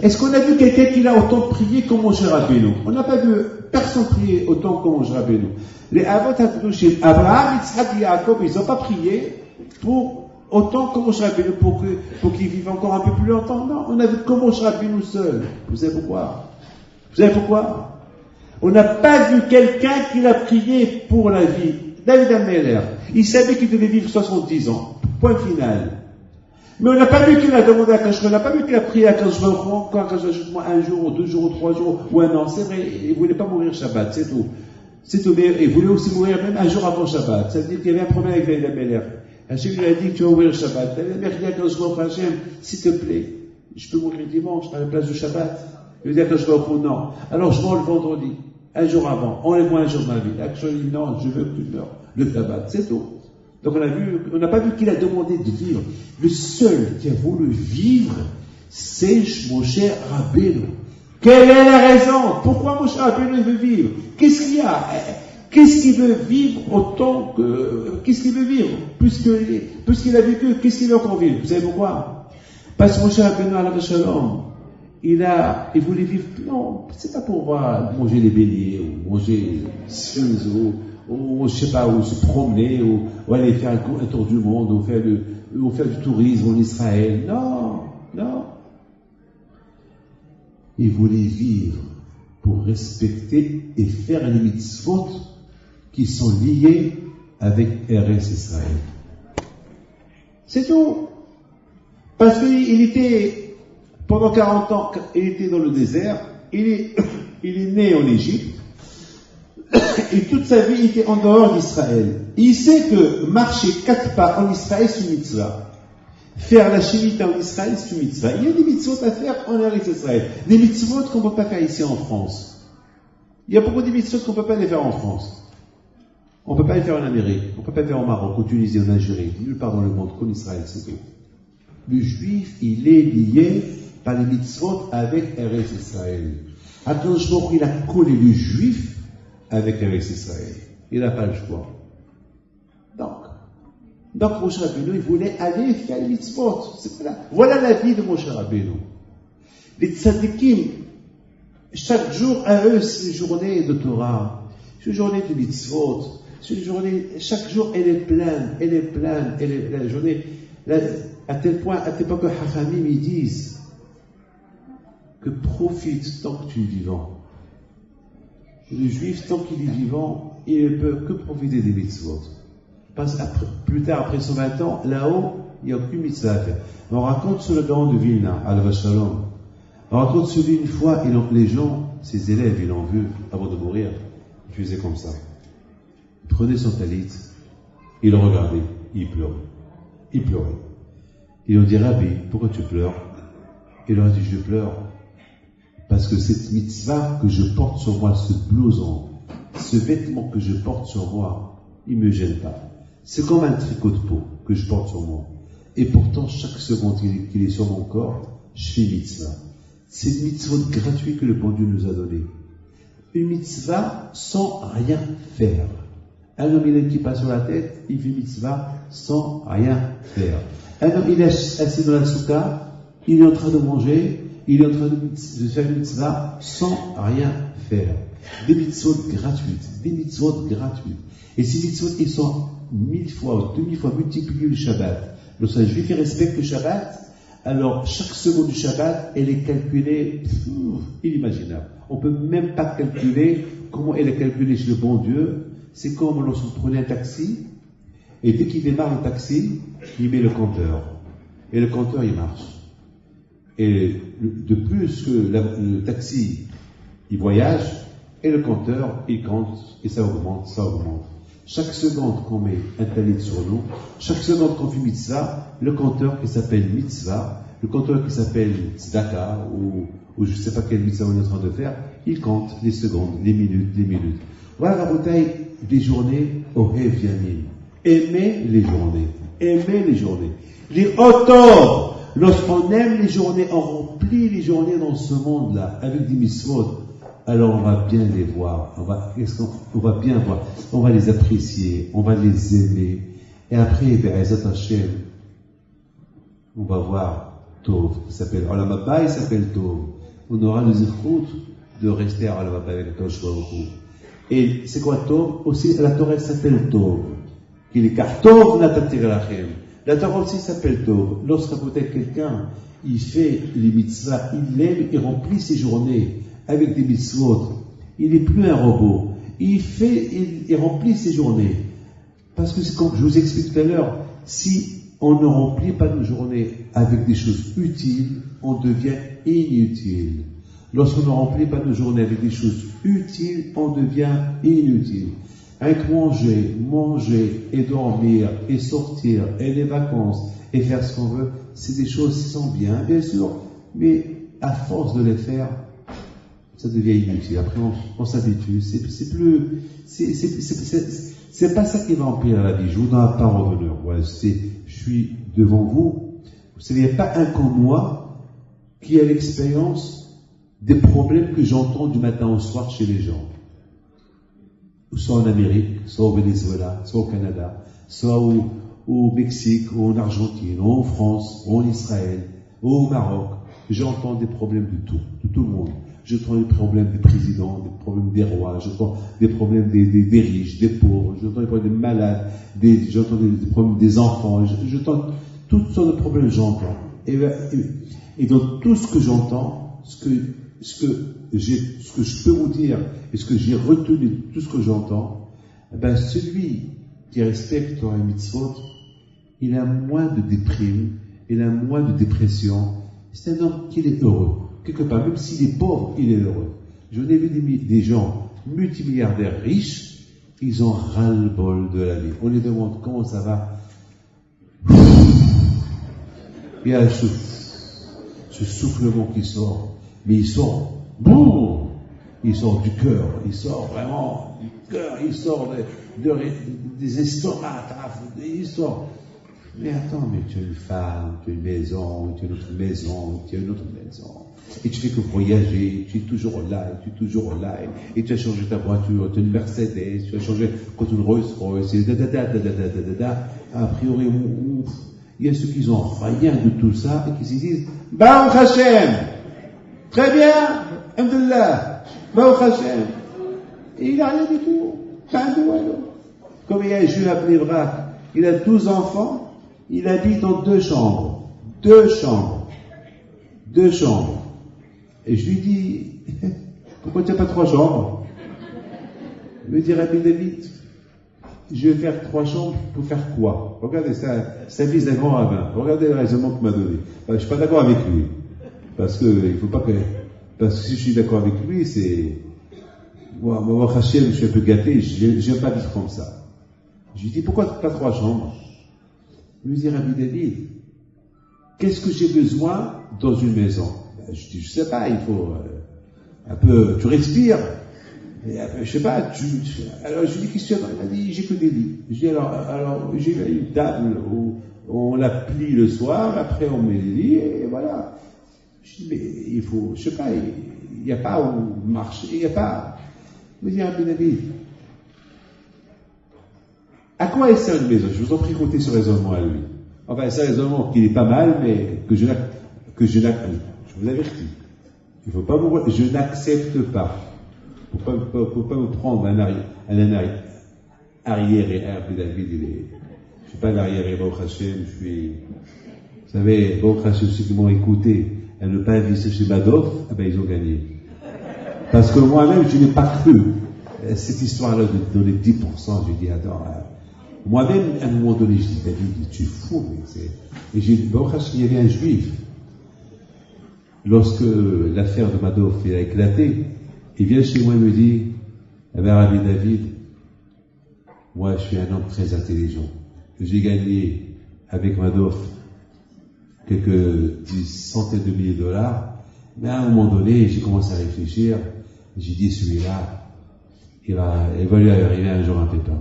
Est-ce qu'on a vu quelqu'un qui a autant prié comme Moshe Rabbeinu? On n'a pas vu personne prier autant que Moshe Rabbeinu. Les Avot HaKadoshim, Abraham, Yitzhak et Yaakov, ils n'ont pas prié pour autant que Moshe Rabbeinu, pour qu'ils vivent encore un peu plus longtemps. Non, on a vu comme Moshe Rabbeinu seul. Vous savez pourquoi? On n'a pas vu quelqu'un qui a prié pour la vie. David Ameller, il savait qu'il devait vivre 70 ans. Point final. Mais on n'a pas vu qu'il a demandé à Kadosh, on n'a pas vu qu'il a prié à Kadosh, encore un jour, ou 2 jours, ou 3 jours, ou un an. C'est vrai, il ne voulait pas mourir Shabbat, c'est tout. C'est tout, mais il voulait aussi mourir même un jour avant Shabbat. Ça veut dire qu'il y avait un problème avec David Ameller. Hachem lui a dit que tu vas mourir Shabbat. David Ameller dit à Kadosh, s'il te plaît, je peux mourir dimanche à la place du Shabbat. Je veux dire que je vais au fond, non. Alors je mens le vendredi, un jour avant, enlève-moi un jour de ma vie. Là, je dis non, je veux que tu meurs le tabac, c'est tout. Donc on n'a pas vu qu'il a demandé de vivre. Le seul qui a voulu vivre, c'est Moshe Rabbeinu. Quelle est la raison? Pourquoi Moshe Rabbeinu veut vivre? Qu'est-ce qu'il y a? Qu'est-ce qu'il veut vivre autant que... Qu'est-ce qu'il veut vivre? Puisqu'il a vécu, qu'est-ce qu'il veut encore vivre? Vous savez pourquoi? Parce que Moshe Rabbeinu, alayhi shalom, il voulait vivre... Non, c'est pas pour manger les béliers, ou manger ciseaux, ou je sais pas, ou se promener, ou aller faire un tour du monde, ou faire du tourisme en Israël. Non, non. Il voulait vivre pour respecter et faire les mitzvot qui sont liés avec Eretz Israël. C'est tout. Parce qu'il était, pendant 40 ans, il était dans le désert, il est né en Égypte, et toute sa vie, il était en dehors d'Israël. Il sait que marcher 4 pas en Israël, c'est une mitzvah. Faire la shemitah en Israël, c'est une mitzvah. Il y a des mitzvot à faire en Eretz Israël. Des mitzvot qu'on ne peut pas faire ici en France. Il y a beaucoup de mitzvot qu'on ne peut pas les faire en France. On ne peut pas les faire en Amérique. On ne peut pas les faire au Maroc, en Tunisie, en Algérie. Nulle part dans le monde, qu'en Israël, c'est tout. Le juif, il est lié par les mitzvot avec Eretz Israël. Akadosh Baruch Hu, il a collé le juif avec Eretz Israël. Il n'a pas le choix. Donc Moshe Rabbeinu, il voulait aller faire les mitzvot. Voilà la vie de Moshe Rabbeinu. Les tzadikim, chaque jour à eux, c'est une journée de Torah, c'est une journée de mitzvot, c'est une journée, chaque jour elle est pleine, la journée, à tel point que Hachamim ils disent que profite tant que tu es vivant. Le juif, tant qu'il est vivant, il ne peut que profiter des mitzvot. Plus tard, après 120 ans, là-haut, il n'y a aucune mitzvah à faire. On raconte sur le Gaon de Vilna, Alav Shalom. On raconte sur lui une fois, les gens, ses élèves, ils l'ont vu avant de mourir. Il faisait comme ça. Il prenait son talit, il le regardait, il pleurait. Ils ont dit, Rabbi, pourquoi tu pleures? Il leur a dit, je pleure parce que cette mitzvah que je porte sur moi, ce blouson, ce vêtement que je porte sur moi, il ne me gêne pas. C'est comme un tricot de peau que je porte sur moi. Et pourtant, chaque seconde qu'il est sur mon corps, je fais mitzvah. C'est une mitzvah gratuite que le bon Dieu nous a donnée. Une mitzvah sans rien faire. Un homme, il a une kippa sur la tête, il fait mitzvah sans rien faire. Un homme, il est assis dans la souka, il est en train de manger, il est en train de faire une mitzvah sans rien faire. Des mitzvot gratuites. Et ces mitzvot, ils sont 1000 fois ou 2000 fois multipliés le Shabbat. Lorsqu'un juif respecte le Shabbat, alors chaque seconde du Shabbat, elle est calculée inimaginable. On ne peut même pas calculer comment elle est calculée chez le bon Dieu. C'est comme lorsqu'on prenait un taxi, et dès qu'il démarre le taxi, il met le compteur. Et le compteur, il marche. Et de plus que le taxi, il voyage, et le compteur, il compte, et ça augmente. Chaque seconde qu'on met un talit sur nous, chaque seconde qu'on fait mitzvah, le compteur qui s'appelle mitzvah, le compteur qui s'appelle tzedaka, ou je ne sais pas quelle mitzvah on est en train de faire, il compte les secondes, les minutes. Voilà la bouteille des journées au Ohev Yamim. Aimez les journées. Les Otor, lorsqu'on aime les journées, on remplit les journées dans ce monde-là, avec des mitzvot, alors on va bien les voir, on va bien voir, on va les apprécier, on va les aimer. Et après, Be'ezat Hashem, on va voir Tov, il s'appelle Olam Haba, il s'appelle Tov. On aura le zikhout de rester à Olam Haba avec Akadosh Baruch Hu. Et c'est quoi Tov? Aussi, la Torah s'appelle Tov. Qu'il est car Tov Natati Lachem. La Torah aussi s'appelle Tov. Lorsqu'un peut-être quelqu'un, il fait les mitzvahs, il l'aime, il remplit ses journées avec des mitzvot. Il n'est plus un robot. Il remplit ses journées. Parce que c'est comme je vous explique tout à l'heure, si on ne remplit pas nos journées avec des choses utiles, on devient inutile. Lorsqu'on ne remplit pas nos journées avec des choses utiles, on devient inutile. Avec manger et dormir et sortir et les vacances et faire ce qu'on veut, c'est des choses qui sont bien sûr, mais à force de les faire, ça devient inutile. Après, on s'habitue. C'est pas ça qui va empirer la vie. Je vous donne la parole d'honneur. Voilà, je suis devant vous. Vous savez, il n'y a pas un comme moi qui a l'expérience des problèmes que j'entends du matin au soir chez les gens. Soit en Amérique, soit au Venezuela, soit au Canada, soit au Mexique, ou en Argentine, ou en France, ou en Israël, ou au Maroc. J'entends des problèmes de tout le monde. J'entends des problèmes des présidents, des problèmes des rois, j'entends des problèmes des riches, des pauvres, j'entends des problèmes des malades, j'entends des problèmes des enfants, j'entends toutes sortes de problèmes, j'entends. Et dans tout ce que j'entends, ce que je peux vous dire, et ce que j'ai retenu de tout ce que j'entends, ben celui qui respecte Torah et Mitzvot, il a moins de déprime, il a moins de dépression. C'est un homme qui est heureux. Quelque part, même s'il est pauvre, il est heureux. J'en ai vu des gens multimilliardaires riches, ils ont ras-le-bol de la vie. On les demande comment ça va. Il y a ce soufflement qui sort, mais il sort, boum, il sort du cœur, il sort vraiment du cœur, il sort des estomacs, il sort. Mais attends, mais tu as une femme, tu as une maison, tu as une autre maison, tu as une autre maison. Et tu fais que voyager, tu es toujours là, et tu as changé ta voiture, tu as une Mercedes, tu as changé contre une Rolls-Royce, et A priori, il y a ceux qui n'ont rien de tout ça, et qui se disent, Baruch Hashem! Très bien! Alhamdulillah! Baruch Hashem! Et il n'a rien du tout. Comme il y a un juif appelé Brak, il a 12 enfants, il habite dans 2 chambres. 2 chambres. Et je lui dis, pourquoi tu n'as pas 3 chambres? Il me dit, Rabbi David, je vais faire 3 chambres pour faire quoi? Regardez, ça vise un grand rabbin. Regardez le raisonnement qu'il m'a donné. Je ne suis pas d'accord avec lui. Parce que si je suis d'accord avec lui, c'est, moi, Hashem, je suis un peu gâté, je n'aime pas vivre comme ça. Je lui dis, pourquoi pas 3 chambres? Il me dit, Rabbi David, qu'est-ce que j'ai besoin dans une maison? Je dis, je sais pas, il faut un peu, tu respires. Et un peu, je sais pas, alors je lui dis, qu'est-ce que tu as? Il m'a dit, j'ai que des lits. Je dis, alors j'ai une table où on la plie le soir, après on met les lits, et voilà. Je dis, mais il faut, je sais pas, il n'y a pas où marcher, il n'y a pas. Il me dit, Rabbi David, à quoi est ça une maison? Je vous en prie, comptez ce raisonnement à lui. Enfin, c'est un raisonnement qui est pas mal, mais que je n'accepte. Je vous avertis. Il faut pas je n'accepte pas. Faut pas me prendre un arrière et Rabbi David, je suis pas un arrière et Baruch Hashem, vous savez, Baruch Hashem, ceux qui m'ont écouté, à ne pas investir chez Madoff, ils ont gagné. Parce que moi-même, je n'ai pas cru cette histoire-là de donner 10%, j'ai dit, attends, moi-même, à un moment donné, je dis, David, tu es fou, et j'ai dit, Baruch Hashem, il y avait un juif. Lorsque l'affaire de Madoff a éclaté, il vient chez moi et me dit, Rabbi David, moi, je suis un homme très intelligent. J'ai gagné avec Madoff quelques centaines de milliers de dollars, mais à un moment donné, j'ai commencé à réfléchir, j'ai dit, celui-là, il va lui arriver un jour un pépin.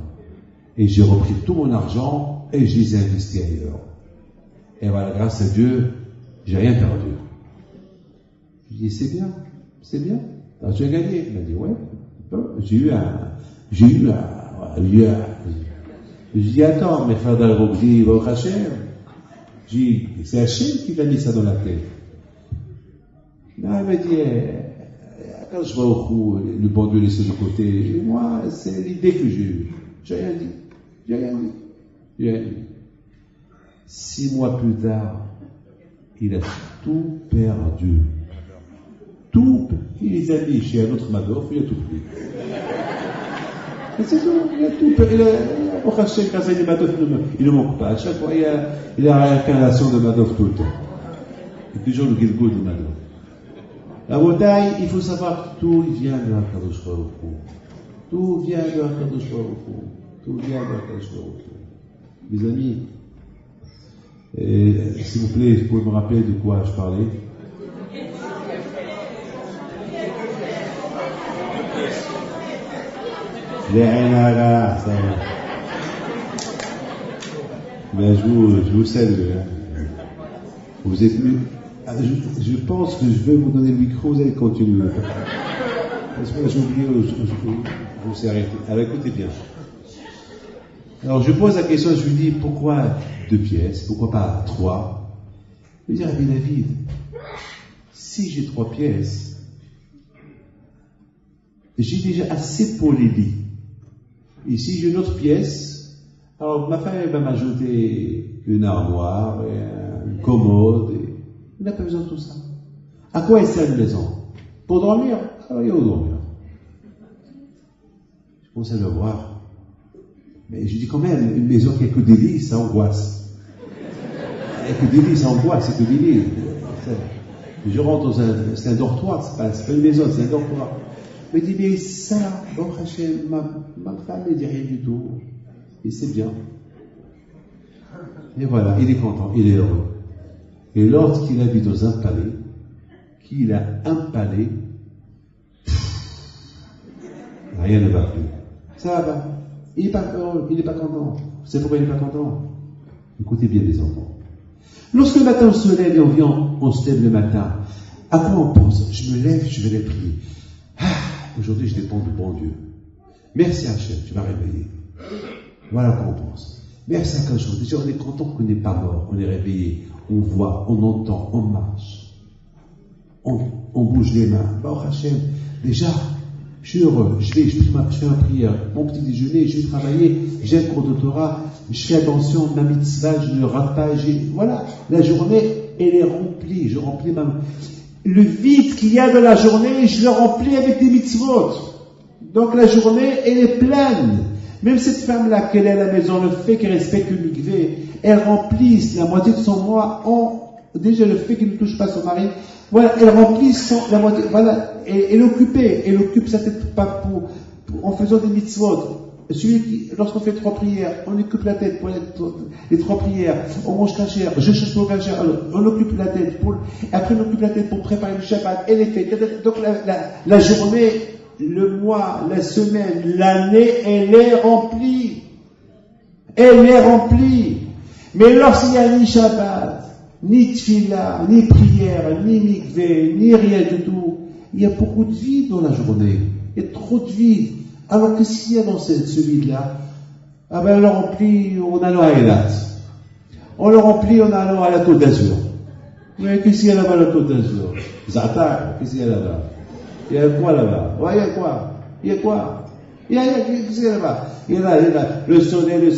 Et j'ai repris tout mon argent et je les ai investis ailleurs. Et voilà, grâce à Dieu, j'ai rien perdu. Je dis, c'est bien. Alors, tu as gagné. Il m'a dit, ouais. J'ai eu je dis, attends, mais Fadal Rogdi, Baruch Hashem. Je dis, c'est Hashem qui m'a mis ça dans la tête. Non, il m'a dit, quand je vois au cou, le bon Dieu laissé de côté, moi, c'est l'idée que j'ai eue. J'ai rien dit. 6 mois plus tard, il a tout perdu. Il les a mis chez un autre Madoff, il a tout pris. Et c'est tout, il a tout perdu. Au Hachem, quand il est Madoff, il ne manque pas. À chaque fois, il a la réincarnation de Madoff tout le temps. Et toujours le Gilgoud de Madoff. La Wodaï, il faut savoir que tout vient de Hakadosh Baruch Hu. Tout vient de Hakadosh Baruch Hu. Mes amis, s'il vous plaît, vous pouvez me rappeler de quoi je parlais? Les Hainara, ça va. Ben, je vous salue. Hein. Vous êtes venus. Je pense que je vais vous donner le micro, vous allez continuer. Parce que j'ai oublié, je vous ai arrêté. Alors écoutez bien. Alors je pose la question, je lui dis pourquoi 2 pièces, pourquoi pas 3? Je lui dis, Rabbi David, si j'ai 3 pièces, j'ai déjà assez pour les lits. Et si j'ai une autre pièce, alors ma femme elle va m'ajouter une armoire, une commode, et elle n'a pas besoin de tout ça. À quoi est sert une maison? Pour dormir? Ah oui, pour dormir. Je commence à le voir. Mais je dis quand même, une maison qui n'a que des lits, ça angoisse. Il n'y a que des lits, ça angoisse, c'est que des lits. Je rentre dans c'est un dortoir, c'est pas une maison, c'est un dortoir. Je me dis, mais ça, bon, Hachem, ma femme ne dit rien du tout. Et c'est bien. Et voilà, il est content, il est heureux. Et lorsqu'il habite dans un palais, qu'il a un palais, rien ne va plus. Ça va. Il n'est pas heureux, il n'est pas content. Vous savez pourquoi il n'est pas content? Écoutez bien les enfants. Lorsque le matin on se lève et on se lève le matin, à quoi on pense? Je me lève, je vais les prier. Aujourd'hui je dépends du bon Dieu. Merci Hachem, tu m'as réveillé. Voilà quoi on pense. Merci à Hachem. Déjà on est content qu'on n'est pas mort, on est réveillé, on voit, on entend, on marche. On bouge les mains. Bah Hachem, déjà, je suis heureux, je fais ma prière, mon petit déjeuner, je vais travailler, j'ai un cours de Torah, je fais attention, ma mitzvah, je ne rate pas, voilà, la journée, elle est remplie, je remplis le vide qu'il y a dans la journée, je le remplis avec des mitzvot. Donc la journée, elle est pleine. Même cette femme-là, qu'elle est à la maison, le fait qu'elle respecte le mikvé, elle remplit la moitié de son mois déjà le fait qu'elle ne touche pas son mari, voilà, elle remplit la moitié, voilà, elle est occupée, elle occupe sa tête pas en faisant des mitzvot. Lorsqu'on fait 3 prières, on occupe la tête pour les 3 prières, on mange cachère, je cherche pour cachère, alors on occupe la tête après on occupe la tête pour préparer le Shabbat, elle est faite. Donc la journée, le mois, la semaine, l'année, elle est remplie. Elle est remplie. Mais lorsqu'il n'y a ni Shabbat, ni Tfila, ni prière, ni mikvé, ni rien du tout, il y a beaucoup de vide dans la journée. Il y a trop de vide. Alors qu'est-ce qu'il y a dans ce vide-là? Ah ben on le remplit en allant à Eilat. On le remplit en allant à la Côte d'Azur. Mais qu'est-ce qu'il y a là-bas à la Côte d'Azur? Zatar, qu'est-ce qu'il y a là-bas? Il y a quoi là-bas? Ouais, il y a quoi? Il y a quoi? Qu'est-ce qu'il y a là-bas? Il y a là, le soleil.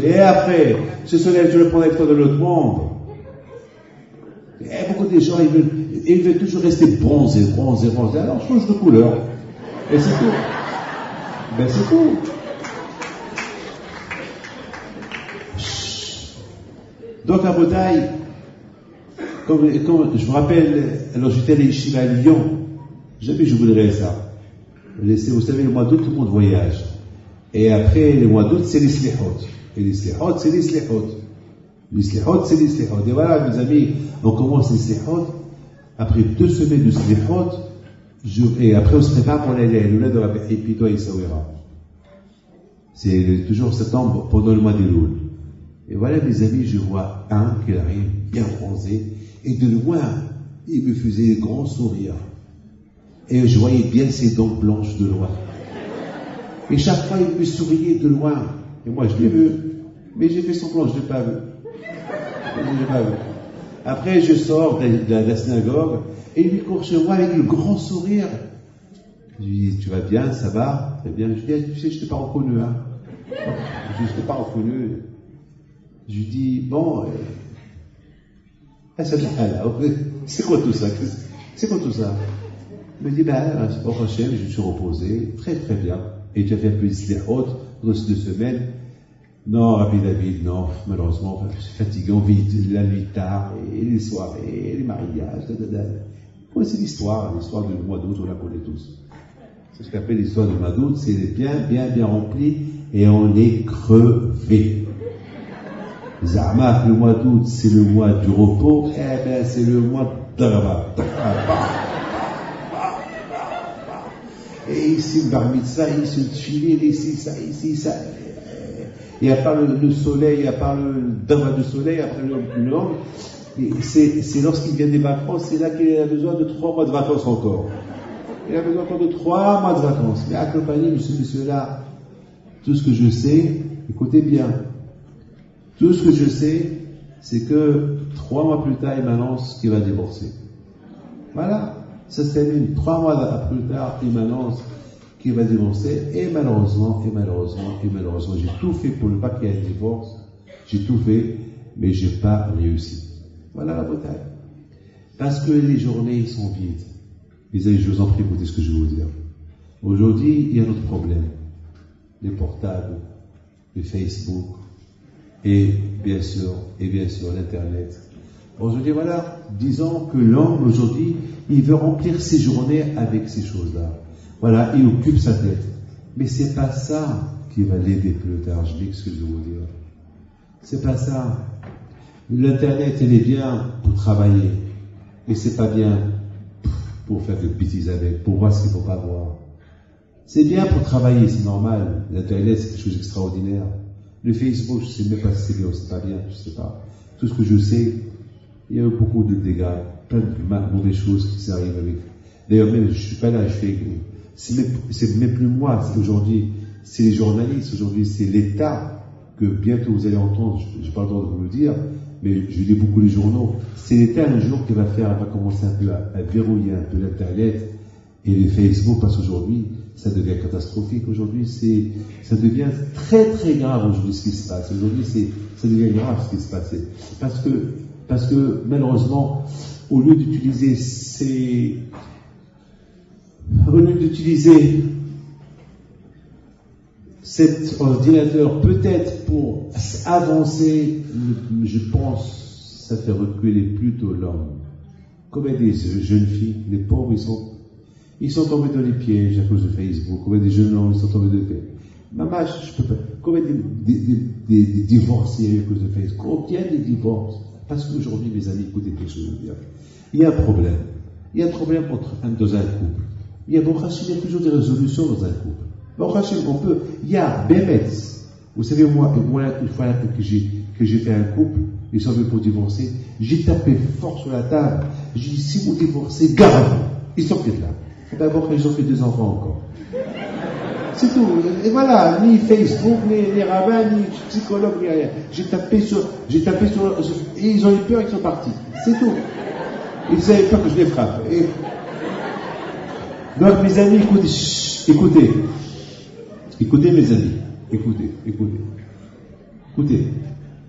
Et après, ce soleil, tu le prends avec toi de l'autre monde. Et beaucoup de gens, ils veulent toujours rester bronzés. Alors, change de couleur. Et c'est tout. Ben, c'est tout. Donc, à Bodaï, comme je me rappelle, alors j'étais à l'Yeshiva à Lyon, jamais je voudrais ça. Vous savez, le mois d'août, tout le monde voyage. Et après, le mois d'août, c'est les slihot. Et les slihot, c'est les slihot. Les slihot, c'est les slihot. Et voilà, mes amis, on commence les slihot. Après 2 semaines de slihot, et après on se prépare pour les Loula de Rabbi Epito et Sawera. C'est toujours septembre, pendant le mois des Loul. Et voilà, mes amis, je vois un qui arrive bien bronzé, et de loin, il me faisait un grand sourire. Et je voyais bien ses dents blanches de loin. Et chaque fois, il me souriait de loin. Et moi, je l'ai vu. Mais j'ai fait semblant, je ne l'ai pas vu. Après, je sors de la synagogue, et il court sur moi avec le grand sourire. Je lui dis, tu vas bien, ça va? Très bien. Je lui dis, tu sais, je ne t'ai pas reconnu, hein. Je ne t'ai pas reconnu. Je lui dis, bon, c'est quoi tout ça? C'est quoi tout ça? Il me dit, au prochain, je me suis reposé, très très bien. Et tu as fait un peu de slihot pendant ces 2 semaines. Non, Rabbi David, non, malheureusement, je suis fatigué, on vit la nuit tard, et les soirées, et les mariages, Ouais, c'est l'histoire du mois d'août, on la connaît tous. C'est ce qu'on appelle l'histoire du mois d'août, c'est bien rempli, et on est crevé. Zahma, le mois d'août, c'est le mois du repos, c'est le mois de et ici le bar mitzvah, ici le tchilin, ici ça, ici ça. Et à part le soleil, à part le dawa du soleil, après l'homme, c'est lorsqu'il vient des vacances, c'est là qu'il a besoin de 3 mois de vacances encore. Il a besoin encore de 3 mois de vacances. Mais accompagné de ce monsieur-là, tout ce que je sais, écoutez bien, tout ce que je sais, c'est que 3 mois plus tard, il m'annonce qu'il va divorcer. Voilà, ça se termine. 3 mois plus tard, il m'annonce qu'il va divorcer, et malheureusement, j'ai tout fait pour ne pas qu'il y ait un divorce. J'ai tout fait, mais j'ai pas réussi. Voilà la bataille. Parce que les journées sont vides. Les amis, je vous en prie, écoutez ce que je vais vous dire. Aujourd'hui, il y a un autre problème. Les portables, les Facebook, et bien sûr, l'Internet. Aujourd'hui, voilà, disons que l'homme, aujourd'hui, il veut remplir ses journées avec ces choses-là. Voilà, il occupe sa tête. Mais c'est pas ça qui va l'aider plus tard, je m'excuse de vous dire. C'est pas ça. L'Internet, elle est bien pour travailler. Et c'est pas bien pour faire des bêtises avec, pour voir ce qu'il ne faut pas voir. C'est bien pour travailler, c'est normal. L'Internet, c'est quelque chose d'extraordinaire. Le Facebook, je ne sais même pas si c'est bien ou c'est pas bien, je ne sais pas. Tout ce que je sais, il y a eu beaucoup de dégâts, plein de mauvaises choses qui s'arrivent avec. D'ailleurs, même, je ne suis pas là, c'est même plus moi, c'est aujourd'hui, c'est les journalistes, aujourd'hui, c'est l'État, que bientôt vous allez entendre, je n'ai pas le droit de vous le dire, mais je lis beaucoup les journaux, c'est l'État un jour qui va commencer un peu à verrouiller un peu l'Internet et les Facebook, parce qu'aujourd'hui, ça devient catastrophique. Aujourd'hui, ça devient très très grave aujourd'hui ce qui se passe. Aujourd'hui, ça devient grave ce qui se passe. Parce que malheureusement, au lieu d'utiliser cet ordinateur peut-être pour avancer, je pense, ça fait reculer plutôt l'homme. Comme des jeunes filles, les pauvres, ils sont tombés dans les pièges à cause de Facebook. Comme des jeunes hommes, ils sont tombés dans les pièges. Maman, je peux pas. Combien des divorces il y a eu à cause de Facebook? Combien de divorces? Parce qu'aujourd'hui, mes amis, écoutez quelque chose de dire. Il y a un problème. Il y a un problème dans un couple. Il y a toujours des résolutions dans un couple. Il y a Bémet. Vous savez, moi, une fois que j'ai fait un couple, ils sont venus pour divorcer, j'ai tapé fort sur la table. J'ai dit, si vous divorcez, gardez-vous. Ils sont peut-être là. D'abord, ils ont fait 2 enfants encore. C'est tout. Et voilà, ni Facebook, ni rabbin, ni psychologue, ni rien. J'ai tapé sur, et ils ont eu peur, ils sont partis. C'est tout. Ils ne savaient pas que je les frappe. Donc, mes amis, écoutez, mes amis. Écoutez.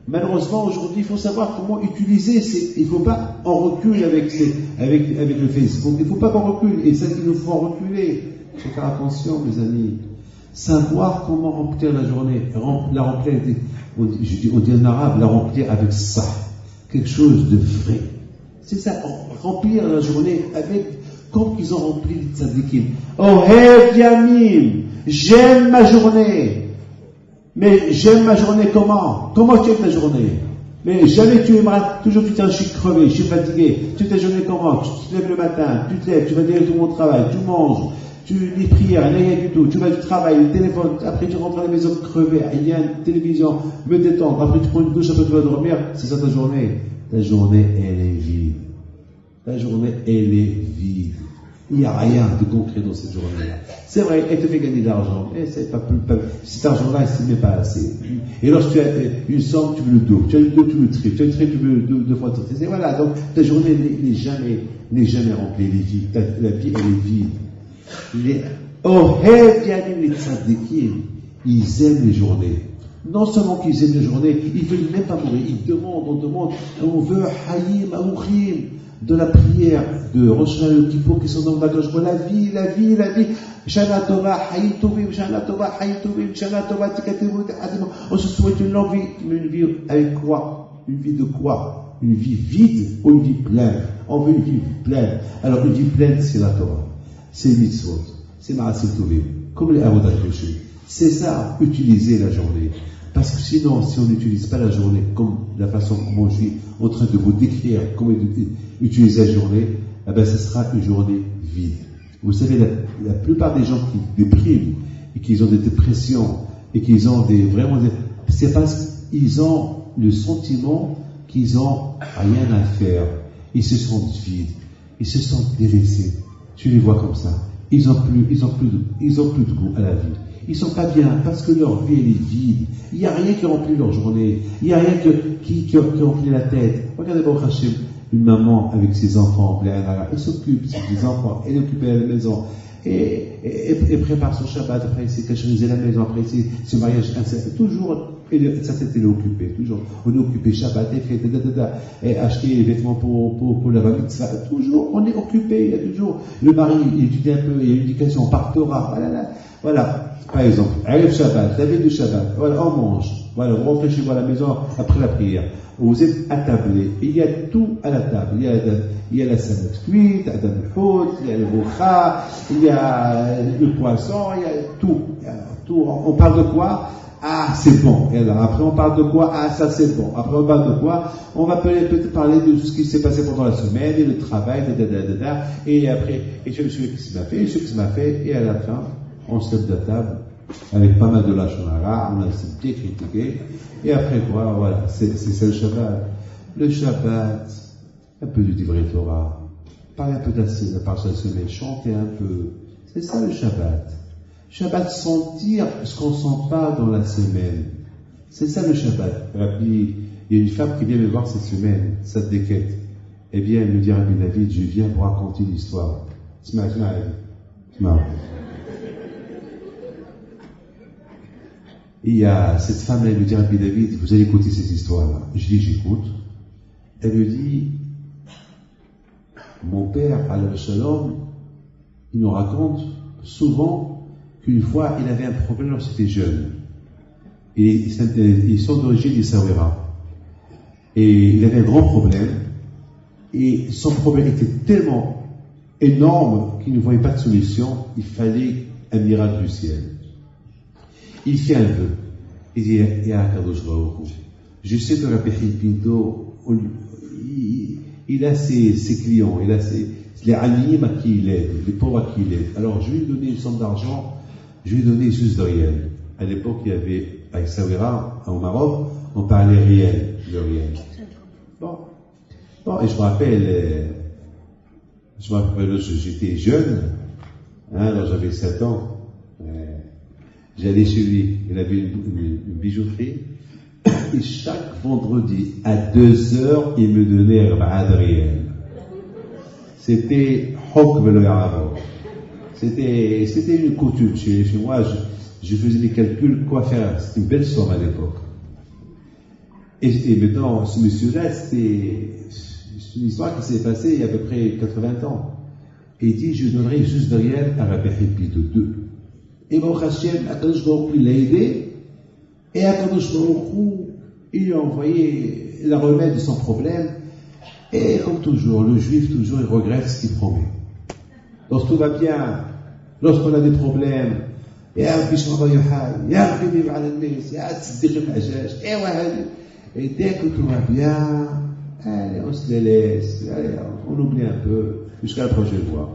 Malheureusement, aujourd'hui, il faut savoir comment utiliser il ne faut pas en reculer avec le Facebook. Il ne faut pas qu'on recule. Et ça, il nous faut en reculer. Il faut faire attention, mes amis. Savoir comment remplir la journée. La remplir, on dit en arabe, la remplir avec ça. Quelque chose de vrai. C'est ça, remplir la journée avec, comme qu'ils ont rempli les tzadikim. Oh, hey, Yamim, j'aime ma journée. Mais j'aime ma journée comment? Comment tu aimes ta journée? Mais jamais tu aimeras, toujours tu t'es, je suis crevé, je suis fatigué. Tu aimes ta journée comment? Tu te lèves le matin, tu te lèves, tu vas directement au travail, tu manges, les prières, rien du tout, tu vas du travail, le téléphone, après tu rentres à la maison crevé, il y a une télévision, me détendre, après tu prends une douche, après tu vas dormir, c'est ça ta journée. Ta journée, elle est vide. Ta journée, elle est vide. Il n'y a rien de concret dans cette journée-là. C'est vrai, elle te fait gagner de l'argent, mais cet argent-là, il n'est pas assez. Et lorsque tu as une somme, tu veux le double. Tu as le double, tu veux le triple. Tu as le triple, tu veux 2 fois le triple. Et voilà, donc ta journée n'est jamais remplie, elle est vide. La vie, elle est vide. Les tzadikim, ils aiment les journées. Non seulement qu'ils aiment les journées, ils ne veulent même pas mourir. Ils demandent, on veut Hayim, Aouchim, de la prière de Rosh Hashanah et Kippour qui sont dans la gauche. La vie. Shana Tova, Hayim Tovim, Shana Tova, Hayim Tovim, Shana Tova, Tikatevut, on se souhaite une longue vie. Mais une vie avec quoi? Une vie de quoi? Une vie vide ou une vie pleine? On veut une vie pleine. Alors une vie pleine, c'est la Torah. C'est les mitzvot. C'est Ma'asim Tovim. Comme les Avodat Hashem. C'est ça, utiliser la journée. Parce que sinon, si on n'utilise pas la journée comme la façon dont je suis en train de vous décrire comment utiliser la journée, eh ben, ce sera une journée vide. Vous savez, la plupart des gens qui dépriment et qui ont des dépressions et qui ont c'est parce qu'ils ont le sentiment qu'ils n'ont rien à faire. Ils se sentent vides, ils se sentent délaissés. Tu les vois comme ça. Ils ont plus de goût à la vie. Ils sont pas bien parce que leur vie elle est vide. Il n'y a rien qui remplit leur journée. Il n'y a rien qui remplit la tête. Regardez Baruch Hashem, une maman avec ses enfants, elle s'occupe de ses enfants, elle est occupée à la maison. Et prépare son Shabbat, après il s'est cacherisé la maison, après il s'est ce mariage, toujours, sa tête elle est occupée, toujours. On est occupé, Shabbat, et acheter les vêtements pour la bar mitzvah, toujours, on est occupé, il y a toujours, le mari, il étudie un peu, il y a une éducation, on part Torah, voilà. Par exemple, Arif Shabbat, la veille de Shabbat, voilà, on mange, voilà, vous rentrez chez vous à la maison après la prière. Vous êtes attablés, il y a tout à la table, il y a la salade cuite, Adam al-Hout, il y a le boucha, il y a le poisson, il y a tout. On parle de quoi? Ah, c'est bon. Et alors, après, on parle de quoi? Ah, ça, c'est bon. Après, on parle de quoi? On va peut-être parler de ce qui s'est passé pendant la semaine, et le travail, et après, et ce qui m'a fait, et à la fin, on se lève de la table, avec pas mal de lachonara, on a bien critiqué, et après quoi, voilà, c'est le Shabbat. Le Shabbat, un peu du Divrei Torah, parler un peu de la partie de la semaine, chanter un peu, c'est ça le Shabbat. Shabbat, sentir ce qu'on sent pas dans la semaine. C'est ça le Shabbat. Il y a une femme qui vient me voir cette semaine, ça te déquête. Eh bien, elle me dit, Rabbi David, je viens vous raconter une histoire. Et il y a cette femme, elle me dit, Rabbi David, vous allez écouter cette histoire-là. Je dis, j'écoute. Elle me dit, mon père, Alain Shalom, il nous raconte souvent qu'une fois, il avait un problème lorsqu'il était jeune. Et ils sont d'origine d'Issaouira. Et il avait un grand problème. Et son problème était tellement énorme qu'il ne voyait pas de solution. Il fallait un miracle du ciel. Il fait un vœu. Il dit, je sais que Rabbi Pinto, il a ses clients, il a les alim à qui il aide, les pauvres à qui il aide. Alors, je vais lui donner une somme d'argent, je vais lui donner juste de riel. À l'époque, il y avait, à Essaouira, au Maroc, on parlait riel, de riel. Bon, et je me rappelle, j'étais jeune, alors j'avais 7 ans. J'allais chez lui, il avait une bijouterie, et chaque vendredi, à 2h, il me donnait un riel. C'était Hok Velo Yaravo. C'était une coutume chez moi, je faisais des calculs, quoi faire, c'était une belle somme à l'époque. Et maintenant, ce monsieur-là, c'est une histoire qui s'est passée il y a à peu près 80 ans. Et il dit, je donnerai juste de riel à Rabbi Pito 2. Et Baruch Hashem, Akadosh Baruch Hu, il l'a aidé, et Akadosh Baruch Hu, il lui a envoyé la remède de son problème, et comme toujours, le juif, toujours, il regrette ce qu'il promet. Lorsque tout va bien, lorsqu'on a des problèmes, et dès que tout va bien, allez, on se les laisse, allez, on oublie un peu, jusqu'à la prochaine fois.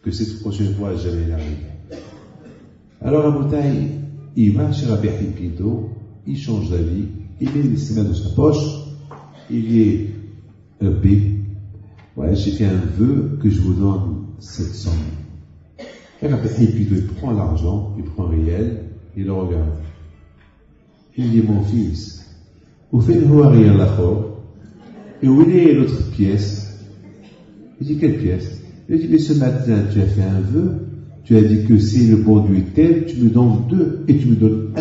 Que cette prochaine fois jamais n'arrive. Alors, Rabotai, il va chez Rabbi Pinto, il change d'avis, il met ses mains dans sa poche, il est Rabbi, ouais, j'ai fait un vœu que je vous donne cette somme. Et Rabbi Pinto, il prend l'argent, il prend réel, il le regarde. Il dit, mon fils, vous faites le réel l'achor, et où est l'autre pièce? Il dit, quelle pièce? Il dit, mais ce matin, tu as fait un vœu, tu as dit que si le bon Dieu est tel, tu me donnes 2, et tu me donnes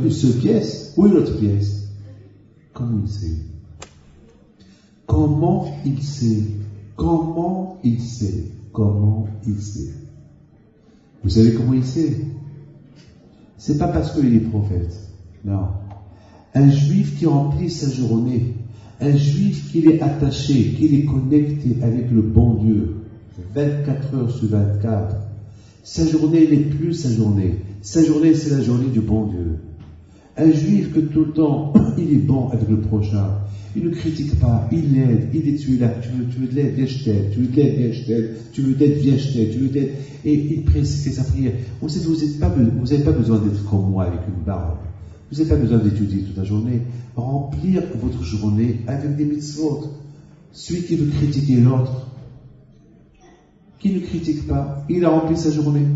une seule pièce. Où est l'autre pièce? Comment il sait? Comment il sait? Comment il sait? Comment il sait? Vous savez comment il sait? C'est pas parce qu'il est prophète. Non. Un juif qui remplit sa journée, un juif qui est attaché, qui est connecté avec le bon Dieu, 24 heures sur 24. Sa journée n'est plus sa journée. Sa journée, c'est la journée du bon Dieu. Un juif que tout le temps, il est bon avec le prochain. Il ne critique pas, il l'aide, il dit tu es là, tu veux de l'aide, viens je t'aide, tu veux de l'aide, viens je t'aide, tu veux d'aide, viens je t'aide, tu veux d'aide. Et il fait sa prière. Vous n'avez pas besoin d'être comme moi avec une barbe. Vous n'avez pas besoin d'étudier toute la journée. Remplir votre journée avec des mitzvot. Celui qui veut critiquer l'autre, qui ne critique pas, il a rempli sa journée.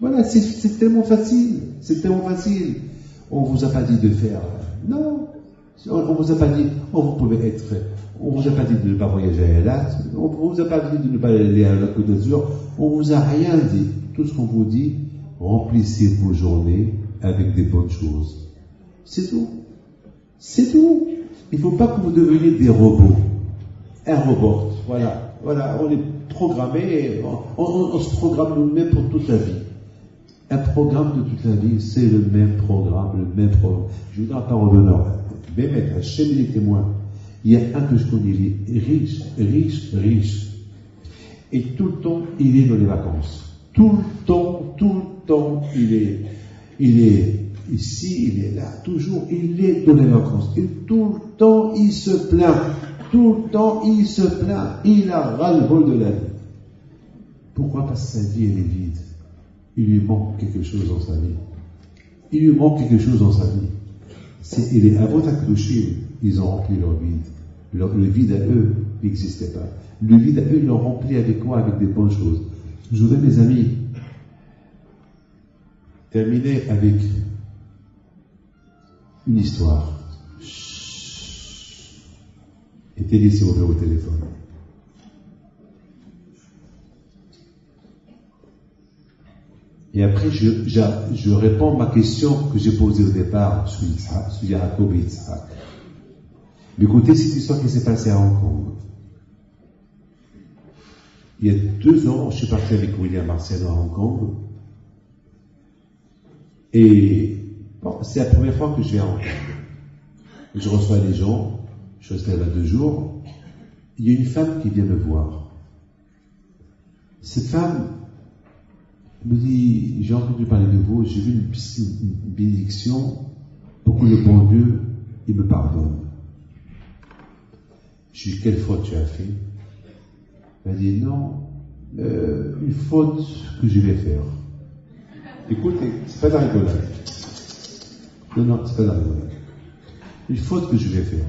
Voilà, c'est tellement facile. C'est tellement facile. On ne vous a pas dit de faire. Non. On ne vous a pas dit, vous pouvez être. On ne vous a pas dit de ne pas voyager à Elat. On ne vous a pas dit de ne pas aller à la Côte d'Azur. On ne vous a rien dit. Tout ce qu'on vous dit, remplissez vos journées avec des bonnes choses. C'est tout. C'est tout. Il ne faut pas que vous deveniez des robots. Un robot. Voilà. Voilà. On est programmé. On se programme nous-mêmes pour toute la vie. Un programme de toute la vie, c'est le même programme. Je vous donne la parole d'honneur. Bémet, Hachem, il est témoin. Il y a un que je connais, il est riche. Et tout le temps, il est dans les vacances. Tout le temps, il est ici, il est là, toujours, il est dans les vacances. Et tout le temps, il se plaint. Il a ras-le-bol de la vie. Pourquoi? Parce que sa vie, elle est vide. Il lui manque quelque chose dans sa vie. Et les Avot HaKadoshim, ils ont rempli leur vide. Le vide à eux n'existait pas. Le vide à eux, ils l'ont rempli avec quoi? Avec des bonnes choses. Je voudrais, mes amis, terminer avec une histoire. Et Télé s'est ouvert au téléphone. Et après, je réponds à ma question que j'ai posée au départ sur Yaakov et Yitzhak. Mais écoutez cette histoire qui s'est passée à Hong Kong. Il y a 2 ans, je suis parti avec William Marciano à Hong Kong. Et bon, c'est la première fois que je vais à Hong Kong. Je reçois les gens, je reste là-bas 2 jours. Il y a une femme qui vient me voir. Cette femme me dit, j'ai entendu parler de vous, j'ai vu une bénédiction pour que le bon Dieu, il me pardonne. Je lui ai dit, quelle faute tu as fait? Elle m'a dit, non, une faute que je vais faire. Écoutez, c'est pas de la rigolade. Non, c'est pas de la rigolade. Une faute que je vais faire.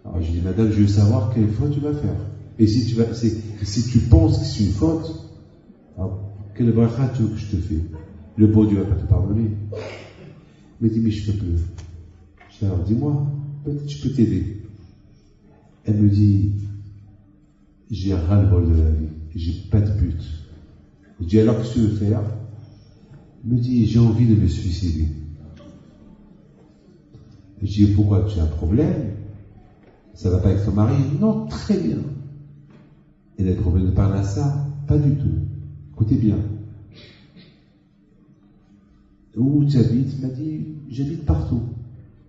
Alors je dis, madame, je veux savoir quelle faute tu vas faire. Et si tu penses que c'est une faute, alors, quelle bracha tu veux que je te fais? Le bon Dieu va pas te pardonner. Elle me dit, mais je peux plus. Je dis, alors dis-moi, peut-être je peux t'aider. Elle me dit, j'ai ras-le-bol de la vie, j'ai pas de but. Je dis, alors qu'est-ce que tu veux faire? Elle me dit, j'ai envie de me suicider. Je dis, pourquoi? Tu as un problème? Ça va pas avec ton mari? Non, très bien. Elle a des problèmes de parler à ça? Pas du tout. Écoutez bien. Où tu habites? Il m'a dit, j'habite partout.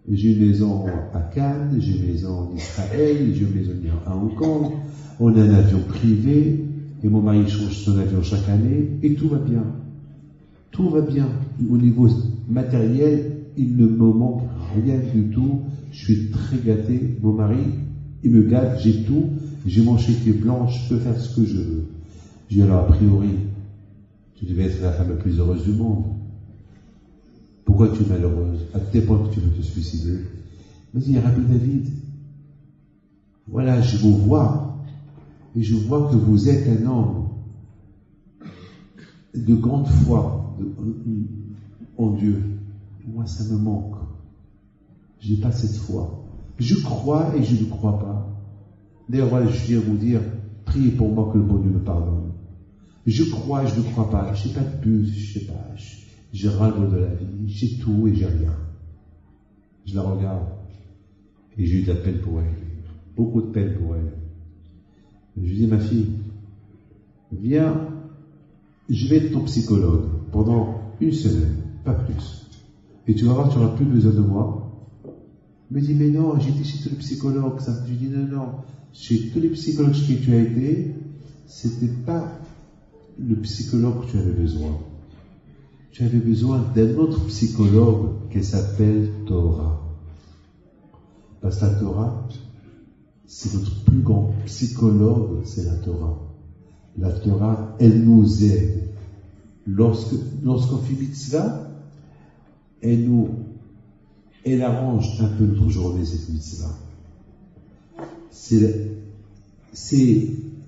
J'ai une maison à Cannes, j'ai une maison en Israël, j'ai une maison à Hong Kong, on a un avion privé, et mon mari change son avion chaque année, et tout va bien. Tout va bien. Au niveau matériel, il ne me manque rien du tout. Je suis très gâté. Mon mari, il me gâte, j'ai tout. J'ai mon chéquier blanc, je peux faire ce que je veux. J'ai dit, alors, a priori, tu devais être la femme la plus heureuse du monde. Pourquoi tu es malheureuse? À tel point que tu veux te suicider? Mais il y a Rabbi David. Voilà, je vous vois. Et je vois que vous êtes un homme de grande foi en Dieu. Moi, ça me manque. Je n'ai pas cette foi. Je crois et je ne crois pas. D'ailleurs, voilà, je viens vous dire, priez pour moi que le bon Dieu me pardonne. Je crois et je ne crois pas. Je n'ai pas de but, je ne sais pas. J'ai ras-le-bol de la vie. J'ai tout et j'ai rien. Je la regarde. Et j'ai eu de la peine pour elle. Beaucoup de peine pour elle. Je lui dis, ma fille, viens, je vais être ton psychologue pendant 1 semaine, pas plus. Et tu vas voir, tu n'auras plus besoin de moi. Elle me dit, mais non, j'étais chez tous les psychologues. Ça. Je lui dis, non. Chez tous les psychologues chez qui tu as été, c'était pas le psychologue que tu avais besoin. tu avais besoin d'un autre psychologue qui s'appelle Torah. Parce que la Torah, c'est notre plus grand psychologue, c'est la Torah. La Torah, elle nous aide. Lorsqu'on fait mitzvah, elle arrange un peu notre journée, cette mitzvah.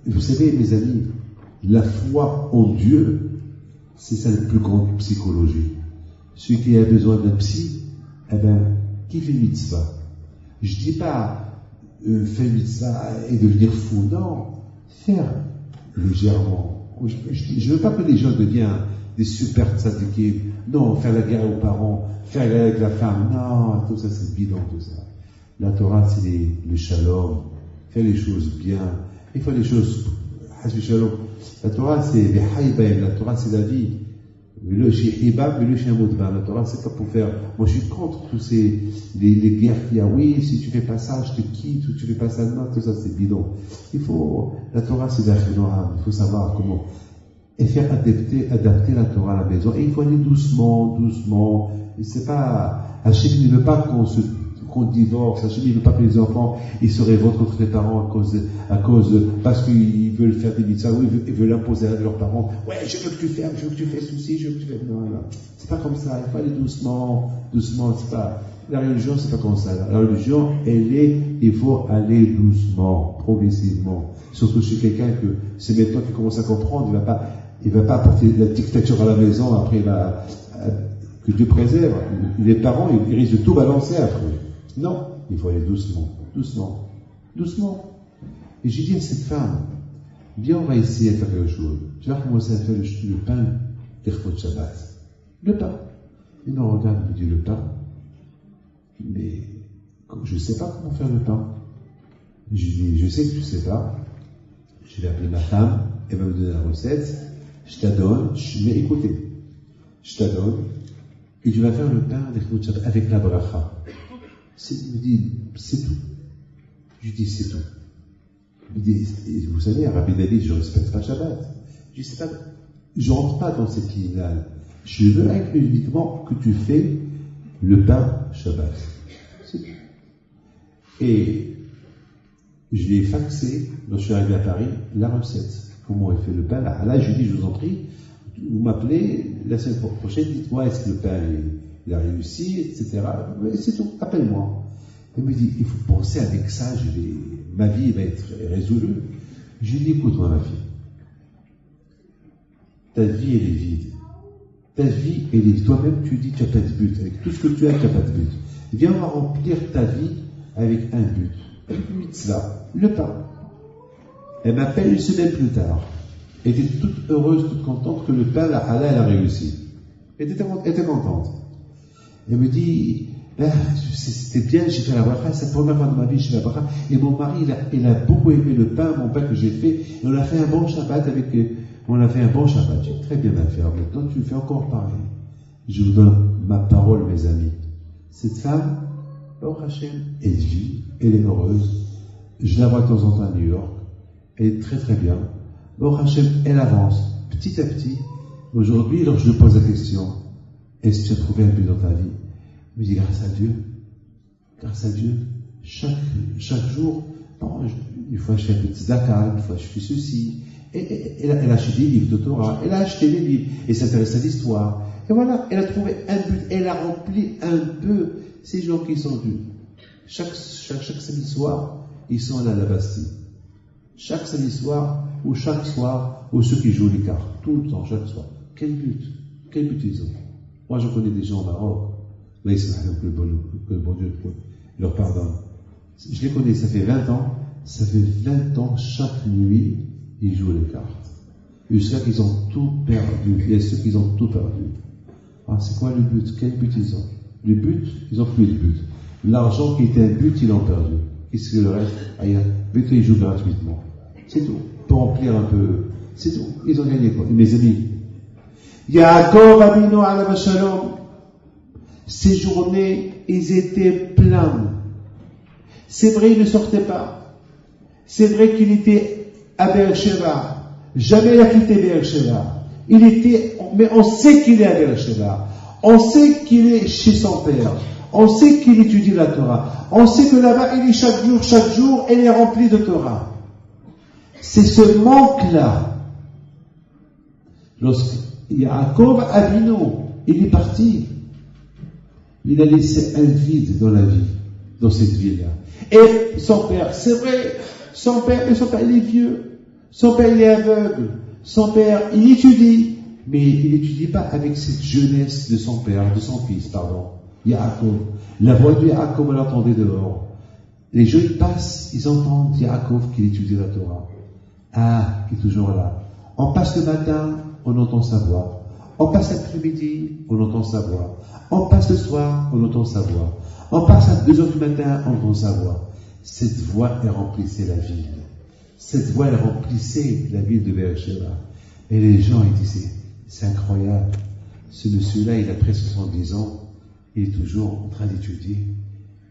Vous savez, mes amis, la foi en Dieu, c'est ça la plus grande psychologie. Celui qui a besoin d'un psy, qui fait mitzvah? Je dis pas faire mitzvah et devenir fou, non. Faire légèrement. Je veux pas que les gens deviennent des super tzadikim. Non, faire la guerre aux parents, faire la guerre avec la femme. Non, tout ça c'est bidon, tout ça. La Torah c'est le shalom. Faire les choses bien. Il faut les choses. La Torah c'est les haïbaïm. La Torah c'est la vie. Le shihibab et le shihamudba. La Torah c'est pas pour faire. Moi je suis contre tous les guerres qu'il y a. Oui, si tu fais pas ça, je te quitte. Ou tu fais pas ça, non, tout ça c'est bidon. La Torah c'est la chinoam. Il faut savoir comment. Et faire adapter la Torah à la maison. Et il faut aller doucement. Et c'est pas, Hachem ne veut pas qu'on divorce. Hachem ne veut pas que les enfants, ils se révoltent contre les parents parce qu'ils veulent faire des mitzvahs, ou ils veulent imposer à leurs parents. Ouais, je veux que tu fasses ceci, je veux que tu fasses. Non. C'est pas comme ça. Il faut aller doucement. C'est pas, la religion, c'est pas comme ça. La religion, il faut aller doucement, progressivement. Surtout chez quelqu'un que c'est maintenant qu'il commence à comprendre, il va pas apporter la dictature à la maison, après que Dieu préserve. Les parents, ils risquent de tout balancer après. Non, il faut aller doucement. Et j'ai dit à cette femme, viens, on va essayer de faire quelque chose. Tu vas commencer à faire le pain d'Erfot Shabbat. Le pain. Et non, regarde, il me dit le pain. Mais je ne sais pas comment faire le pain. Je dis, je sais que tu ne sais pas. Je vais appeler ma femme, elle va me donner la recette. Je te la donne, mais écoutez, je te la donne, et tu vas faire le pain avec la bracha. Il me dit, c'est tout. Je lui dis, c'est tout. Il me dit, vous savez, Rabbi David, je ne respecte pas Shabbat. Je dis, je ne rentre pas dans cette ligne-là. Je veux uniquement que tu fais le pain Shabbat. C'est tout. Et je lui ai faxé, quand je suis arrivé à Paris, la recette. Comment elle fait le pain là, je lui dis, je vous en prie, vous m'appelez la semaine prochaine, dites-moi est-ce que le pain il a réussi, etc. Mais c'est tout, appelle-moi. Elle me dit, il faut penser avec ça, ma vie va être résolue. Je lui dis, écoute-moi ma fille, ta vie elle est vide. Ta vie elle est vide. Toi-même tu dis, tu n'as pas de but. Avec tout ce que tu as, tu n'as pas de but. Viens, on va remplir ta vie avec un but. Avec une mitzvah, le pain. Elle m'appelle une semaine plus tard. Elle était toute heureuse, toute contente que le pain, la halal, elle a réussi. Elle était contente. Elle me dit, c'était bien, j'ai fait la bracha, c'est la première fois de ma vie, j'ai fait la bracha. Et mon mari, il a beaucoup aimé le pain, mon pain que j'ai fait. Et on a fait un bon Shabbat J'ai dit, très bien, ma fille. Maintenant, tu fais encore pareil. Je vous donne ma parole, mes amis. Cette femme, Baruch Hashem, elle vit, elle est heureuse. Je la vois de temps en temps à New York. Elle est très très bien. Baruch Hashem, elle avance petit à petit. Aujourd'hui, lorsque je lui pose la question, est-ce que tu as trouvé un but dans ta vie? Je me dis, grâce à Dieu, chaque jour, une fois je fais un peu de tzedaka, une fois je fais ceci. Et elle a acheté des livres de Torah, elle a acheté des livres, et s'intéresse à l'histoire. Et voilà, elle a trouvé un but, elle a rempli un peu ces gens qui sont dus. Chaque samedi soir, ils sont allés à la Bastille. Chaque samedi soir, ou chaque soir, ou ceux qui jouent les cartes, tout le temps, chaque soir. Quel but ils ont? Moi, je connais des gens au Maroc, là, ils se que le bon Dieu leur pardonne. Je les connais, ça fait 20 ans, chaque nuit, ils jouent les cartes. Il y a ceux qui ont tout perdu, il y a ceux qui ont tout perdu. Ah, c'est quoi le but? Quel but ils ont? Le but, ils n'ont plus de but. L'argent qui était un but, ils l'ont perdu. Qu'est-ce que le reste? But, ils jouent gratuitement. C'est tout. Pour remplir un peu. C'est tout. Ils ont gagné quoi? Mes amis. Yaakov Avinu alav shalom. Ces journées, ils étaient pleins. C'est vrai, il ne sortait pas. C'est vrai qu'il était à Beersheba. Jamais il a quitté Beersheba. Mais on sait qu'il est à Beersheba. On sait qu'il est chez son père. On sait qu'il étudie la Torah. On sait que là-bas, il est chaque jour, elle est remplie de Torah. C'est ce manque-là. Lorsque Yaakov Avinu, il est parti, il a laissé un vide dans la vie, dans cette vie-là. Et son père, c'est vrai, son père, il est vieux. Son père, il est aveugle. Son père, il étudie. Mais il n'étudie pas avec cette jeunesse de son père, de son fils, Yaakov. La voix de Yaakov, on l'entendait dehors. Les jeunes passent, ils entendent Yaakov qui étudie la Torah. Ah, il est toujours là. On passe le matin, on entend sa voix. On passe l'après-midi, on entend sa voix. On passe le soir, on entend sa voix. On passe à 2 heures du matin, on entend sa voix. Cette voix, elle remplissait la ville. Cette voix, elle remplissait la ville de Beersheba. Et les gens, ils disaient, c'est incroyable. Ce monsieur-là, il a presque 70 ans. Il est toujours en train d'étudier.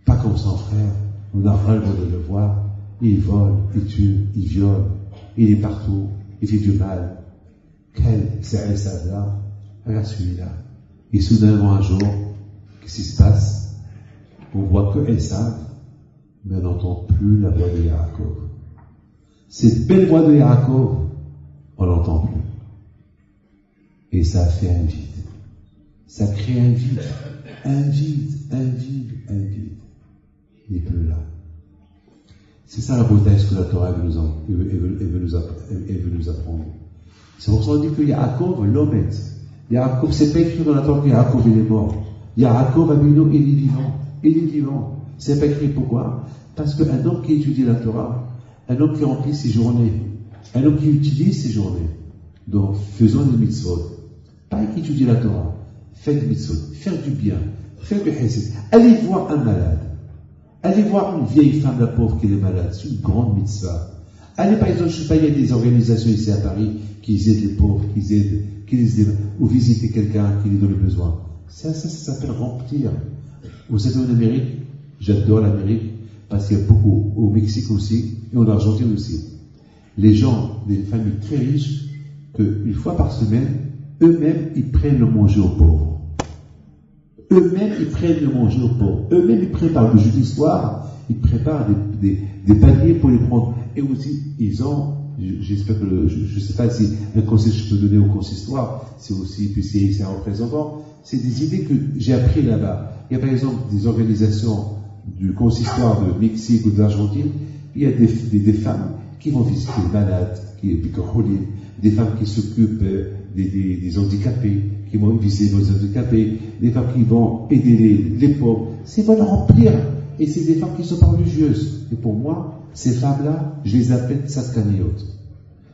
Pas comme son frère. On a ras le de le voir. Il vole, il tue, il viole. Il est partout. Il fait du mal. Quel c'est là? Regarde celui-là. Et soudainement un jour, qu'est-ce qui se passe? On voit que Esav, mais on n'entend plus la voix de Yaakov. Cette belle voix de Yaakov, on l'entend plus. Et ça a fait un vide. Ça crée un vide. Un vide. Il n'est plus là. C'est ça la beauté, ce que la Torah veut nous apprendre. C'est pour ça qu'on dit que Yaakov, l'homme, Yaakov, c'est pas écrit dans la Torah que Yaakov il est mort. Yaakov Avinu, il est vivant. Il est vivant. C'est pas écrit pourquoi? Parce qu'un homme qui étudie la Torah, un homme qui remplit ses journées, un homme qui utilise ses journées, donc faisons des mitzvot, pas qui étudie la Torah, faites des mitzvot, faire du bien, faire du chesed, allez voir un malade, allez voir une vieille femme, la pauvre qui est malade, c'est une grande mitzvah. Allez par exemple, je ne sais pas, il y a des organisations ici à Paris qui aident les pauvres, qui les aident, ou visiter quelqu'un qui est dans le besoin. Ça s'appelle remplir. Vous savez, en Amérique, j'adore l'Amérique, parce qu'il y a beaucoup, au Mexique aussi, et en Argentine aussi. Les gens, des familles très riches, qu'une fois par semaine, eux-mêmes, ils prennent le manger aux pauvres. Eux-mêmes, ils prennent le manger aux pauvres. Eux-mêmes, ils préparent le jeudi soir, ils préparent des paniers pour les prendre. Et aussi, ils ont, j'espère que, je ne sais pas si un conseil que je peux donner au consistoire, c'est aussi, puisque c'est un représentant, c'est des idées que j'ai appris là-bas. Il y a par exemple des organisations du consistoire de Mexique ou de l'Argentine, il y a des femmes qui vont visiter les malades, des femmes qui s'occupent des handicapés, qui vont visiter les handicapés, des femmes qui vont aider les pauvres. C'est pour remplir. Et c'est des femmes qui sont pas religieuses. Et pour moi, ces femmes-là, je les appelle tsatkaniot.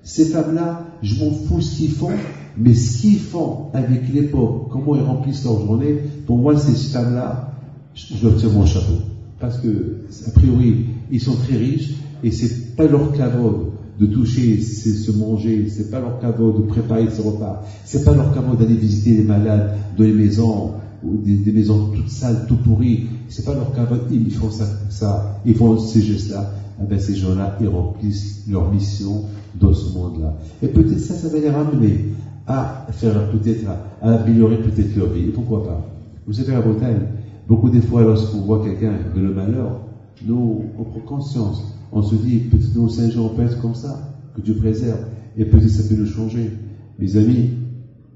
Ces femmes-là, je m'en fous ce qu'ils font, mais ce qu'ils font avec les pauvres, comment ils remplissent leur journée, pour moi, ces femmes-là, je leur tire mon chapeau. Parce que, a priori, ils sont très riches, et c'est pas leur caveau de toucher, se manger, c'est pas leur caveau de préparer ce repas, c'est pas leur caveau d'aller visiter les malades dans les maisons, ou des maisons toutes sales, tout pourries, c'est pas leur caveau, ils font ça, ils font ces gestes-là. Eh bien, ces gens-là, ils remplissent leur mission dans ce monde-là. Et peut-être ça va les ramener à faire peut-être, à améliorer peut-être leur vie. Et pourquoi pas? Vous savez, à Bretagne, beaucoup des fois, lorsqu'on voit quelqu'un de le malheur, nous, on prend conscience. On se dit, peut-être nous, c'est un jour, on peut être comme ça, que Dieu préserve. Et peut-être ça peut nous changer. Mes amis,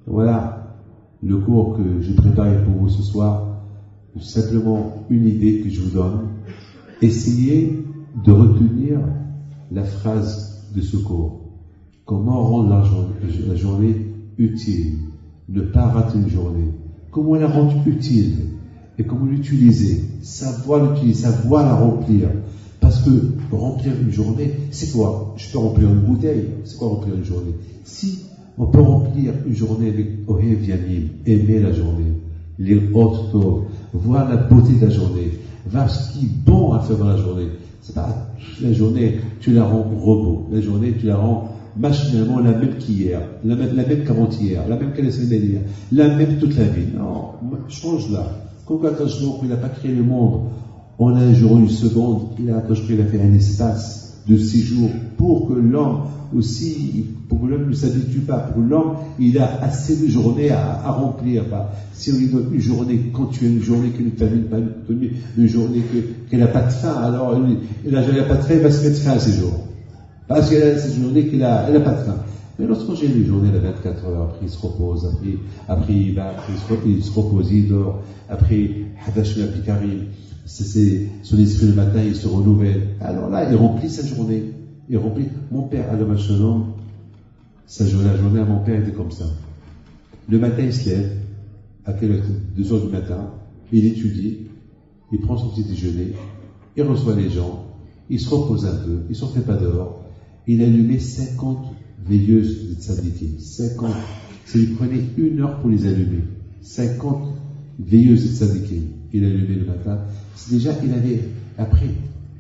voilà le cours que j'ai préparé pour vous ce soir. Simplement une idée que je vous donne. Essayez de retenir la phrase de ce cours. Comment rendre la journée utile? Ne pas rater une journée. Comment la rendre utile? Et comment l'utiliser? Savoir l'utiliser, savoir la remplir. Parce que remplir une journée, c'est quoi? Je peux remplir une bouteille. C'est quoi remplir une journée? Si on peut remplir une journée avec Ohev Yanim, aimer la journée, les hautes tov, voir la beauté de la journée, voir ce qui est bon à faire dans la journée. C'est pas la journée, tu la rends robot. La journée, tu la rends machinalement la même qu'hier, la même qu'avant-hier, la même qu'à la semaine dernière, la même toute la vie. Non, change-la. Quand il n'a pas créé le monde en un jour, une seconde, il a fait un espace de 6 jours pour que l'homme aussi, pour que l'homme ne s'habitue pas, pour que l'homme, il a assez de journées à remplir. Si on lui donne une journée continuelle, une journée qui ne termine pas, une journée qu'elle n'a pas de fin, alors elle n'a pas de fin, il va se mettre fin à ses jours. Parce qu'elle a cette journée qu'elle n'a pas de fin. Mais lorsqu'on gère une journée, elle a 24 heures, après il se repose, après il va, il se repose, il dort, après, Hadash Karim, c'est son esprit le matin, il se renouvelle. Alors là, il remplit sa journée. Il remplit. Mon père, à l'homme la journée à mon père était comme ça. Le matin, il se lève, à 2 heures du matin, il étudie, il prend son petit déjeuner, il reçoit les gens, il se repose un peu, il ne sortait pas dehors, il allumait 50 veilleuses de tzadikim. 50. Ça lui prenait 1 heure pour les allumer. 50 veilleuses de tzadikim. Il allumait le matin. C'est déjà, après,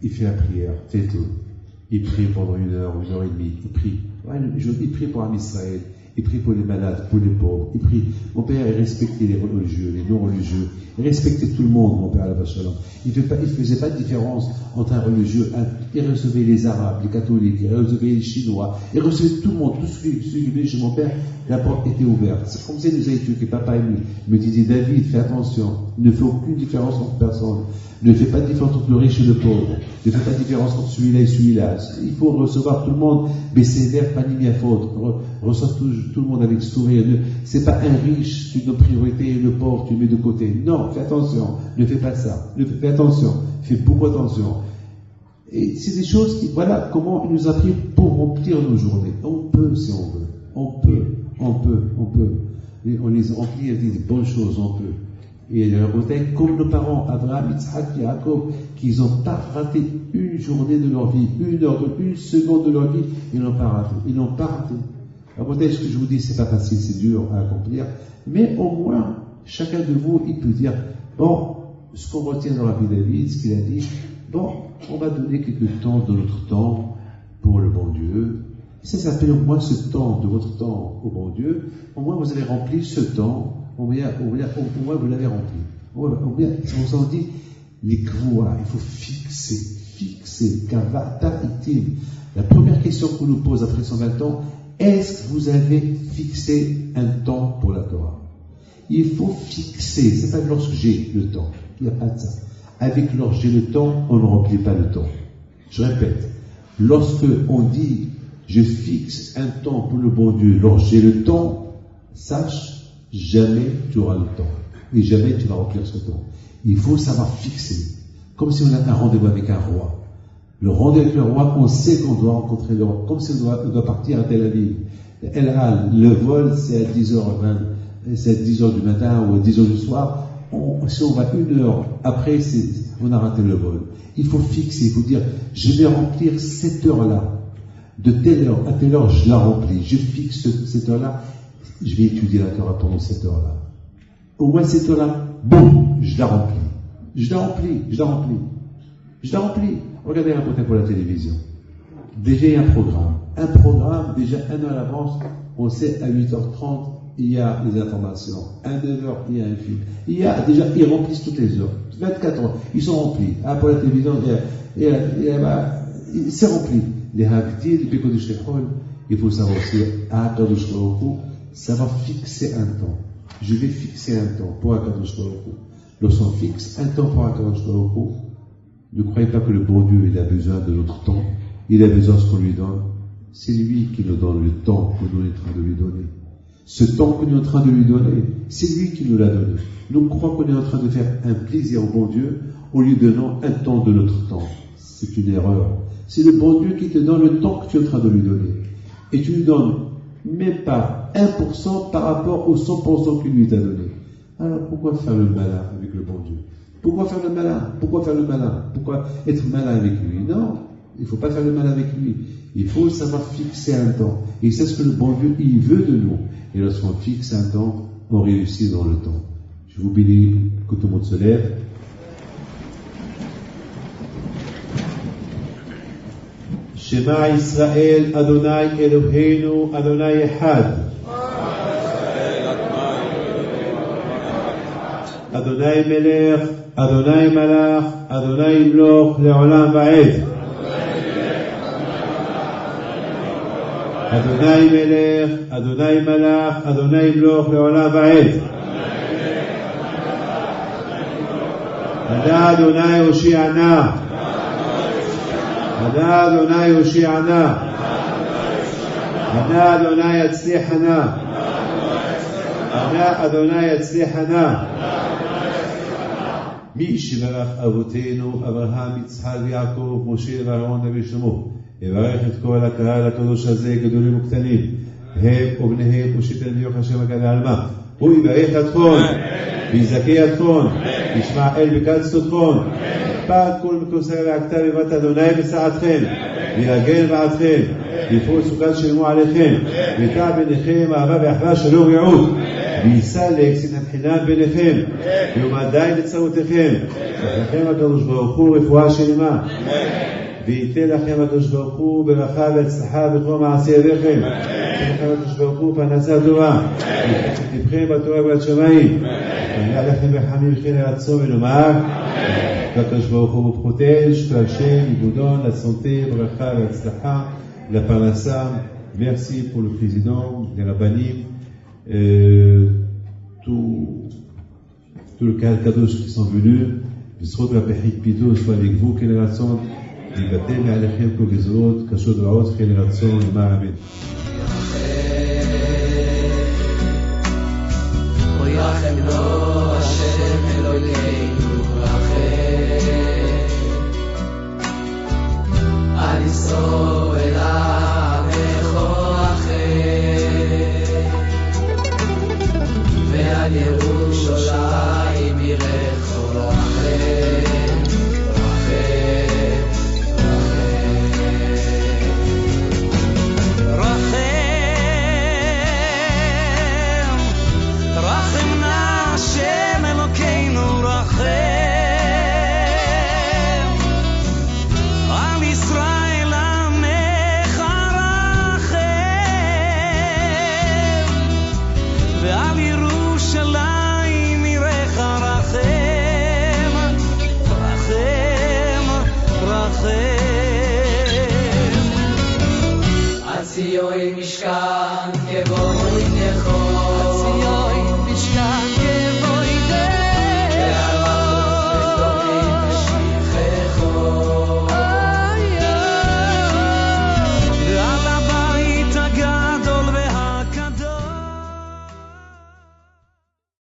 il fait la prière, fait tout. Il prie pendant 1 heure, 1 heure et demie. Il prie. Il prie pour Am Israël. Il prie pour les malades, pour les pauvres. Il prie. Mon père, il respectait les religieux, les non-religieux. Il respectait tout le monde, mon père, à Shalom. Il faisait pas de différence entre un religieux. Il recevait les Arabes, les catholiques, il recevait les Chinois. Il recevait tout le monde. Tout celui qui venait chez mon père, la porte était ouverte. C'est comme ça qu'il nous a éduqués, papa et lui. Il me disait, David, fais attention. Ne fais aucune différence entre personne. Ne fais pas de différence entre le riche et le pauvre. Ne fais pas de différence entre celui-là et celui-là. Il faut recevoir tout le monde, baisser l'air, pas ni à faute. Reçois tout le monde avec sourire. C'est pas un riche, tu donnes priorité, et le pauvre, tu le mets de côté. Non, fais attention. Ne fais pas ça. Fais attention. Fais beaucoup attention. Et c'est des choses qui, voilà comment il nous a pris pour remplir nos journées. On peut, si on veut. On peut. Et on les remplit avec des bonnes choses, on peut. Et la bouteille, comme nos parents, Abraham, Yitzhak, Yaakov, qu'ils n'ont pas raté une journée de leur vie, 1 heure, 1 seconde de leur vie, ils n'ont pas raté. La bouteille, ce que je vous dis, c'est pas facile, c'est dur à accomplir, mais au moins, chacun de vous, il peut dire, bon, ce qu'on retient dans la vie de David, ce qu'il a dit, bon, on va donner quelques temps de notre temps pour le bon Dieu. Et ça s'appelle au moins ce temps, de votre temps au bon Dieu. Au moins, vous avez rempli ce temps. Au moins, vous l'avez rempli. On s'en dit, les kvoa, il faut fixer, kavata itim. La première question qu'on nous pose après 120 ans, est-ce que vous avez fixé un temps pour la Torah? Il faut fixer, c'est pas lorsque j'ai le temps, il n'y a pas de ça. Avec lorsque j'ai le temps, on ne remplit pas le temps. Je répète, lorsque on dit, je fixe un temps pour le bon Dieu, lorsque j'ai le temps, sache, jamais tu auras le temps. Et jamais tu vas remplir ce temps. Il faut savoir fixer. Comme si on a un rendez-vous avec un roi. Le rendez-vous avec le roi, on sait qu'on doit rencontrer le roi. Comme si on doit partir à Tel Aviv. Le vol, c'est à 10h20. C'est à 10h du matin ou à 10h du soir. Si on va 1 heure après, on a raté le vol. Il faut fixer. Il faut dire, je vais remplir cette heure-là. De telle heure à telle heure, je la remplis. Je fixe cette heure-là. Je vais étudier la Torah pendant cette heure-là. Au moins cette heure-là, boum, je la remplis. Regardez un peu pour la télévision. Déjà, il y a un programme, déjà 1 heure à l'avance, on sait à 8h30, il y a les informations. À 9h, il y a un film. Ils remplissent toutes les heures. 24 heures, ils sont remplis. Pour la télévision, c'est rempli. Les Hagdi, les Beko de Shechol, il faut savoir aussi, ça va fixer un temps. Je vais fixer un temps pour Akadosh Baruch Hu. Lorsqu'on fixe un temps pour Akadosh Baruch Hu, ne croyez pas que le bon Dieu il a besoin de notre temps. Il a besoin de ce qu'on lui donne. C'est lui qui nous donne le temps que nous sommes en train de lui donner. Ce temps que nous sommes en train de lui donner, c'est lui qui nous l'a donné. Nous croyons qu'on est en train de faire un plaisir au bon Dieu en lui donnant un temps de notre temps. C'est une erreur. C'est le bon Dieu qui te donne le temps que tu es en train de lui donner. Et tu lui donnes même pas 1% par rapport au 100% qu'il lui t'a donné. Alors pourquoi faire le malin avec le bon Dieu? Pourquoi faire le malin? Pourquoi être malin avec lui? Non, il ne faut pas faire le malin avec lui. Il faut savoir fixer un temps. Et c'est ce que le bon Dieu, il veut de nous. Et lorsqu'on fixe un temps, on réussit dans le temps. Je vous bénis, que tout le monde se lève. Shema Israël, Adonai Eloheinu, Adonai Echad. Adonai Melech, Adonai Malach, Adonai Imloch, Le'olam Va'ed. אדוני מלך, אדוני מלך, אדוני ימלוך לעולם ועד. עדה אדוני הושיענה, עדה אדוני הושיענה, עדה אדוני יצליחנה, עדה אדוני יצליחנה. מי שברך אבותינו אברהם, יצחק ויעקב, משה ואהרון נביא שלמה, יברך את כל הקהל הקדוש הזה, גדולים וקטנים, הם ובניהם ושתן ויוך השם הגן העלמה. הוא יברך אתכם ויזכה אתכם, ישמע אל בקצת אתכם, פעד כל מקוסר והכתב בבת אדוני בשעתכם, וירגן בעדכם, יפרוץ סוכת שלמו עליכם, ותע ביניכם אהבה ואחווה שלום ויעוד, ויישא לאקסינת חינם ביניכם, ויומדי לצרותיכם, לכם הקדוש ברוך הוא רפואה שלמה, וייתן לכם הקדוש ברוך הוא ברכה והצלחה בכל מעשי ידיכם, ייתן לכם הקדוש ברוך הוא פרנסה טובה, ויפתח את לבכם בתורה ובת שמיים, ויהיה לכם ברחמים וכן לרצון ונאמר, הקדוש ברוך הוא protège, que Hachem vous donne la santé, bracha, la tzlacha, la parnassa. Merci pour le président, les rabbanim, tout le Kahal Kadosh qui sont venus. Bisrot והפחית פיתו, soit avec vous, quel רצון, להתבטא מעליכם כל גזרות, קשות רעות, quel רצון, למען אמן. וירחם לו השם אלוהינו רחם על ישראל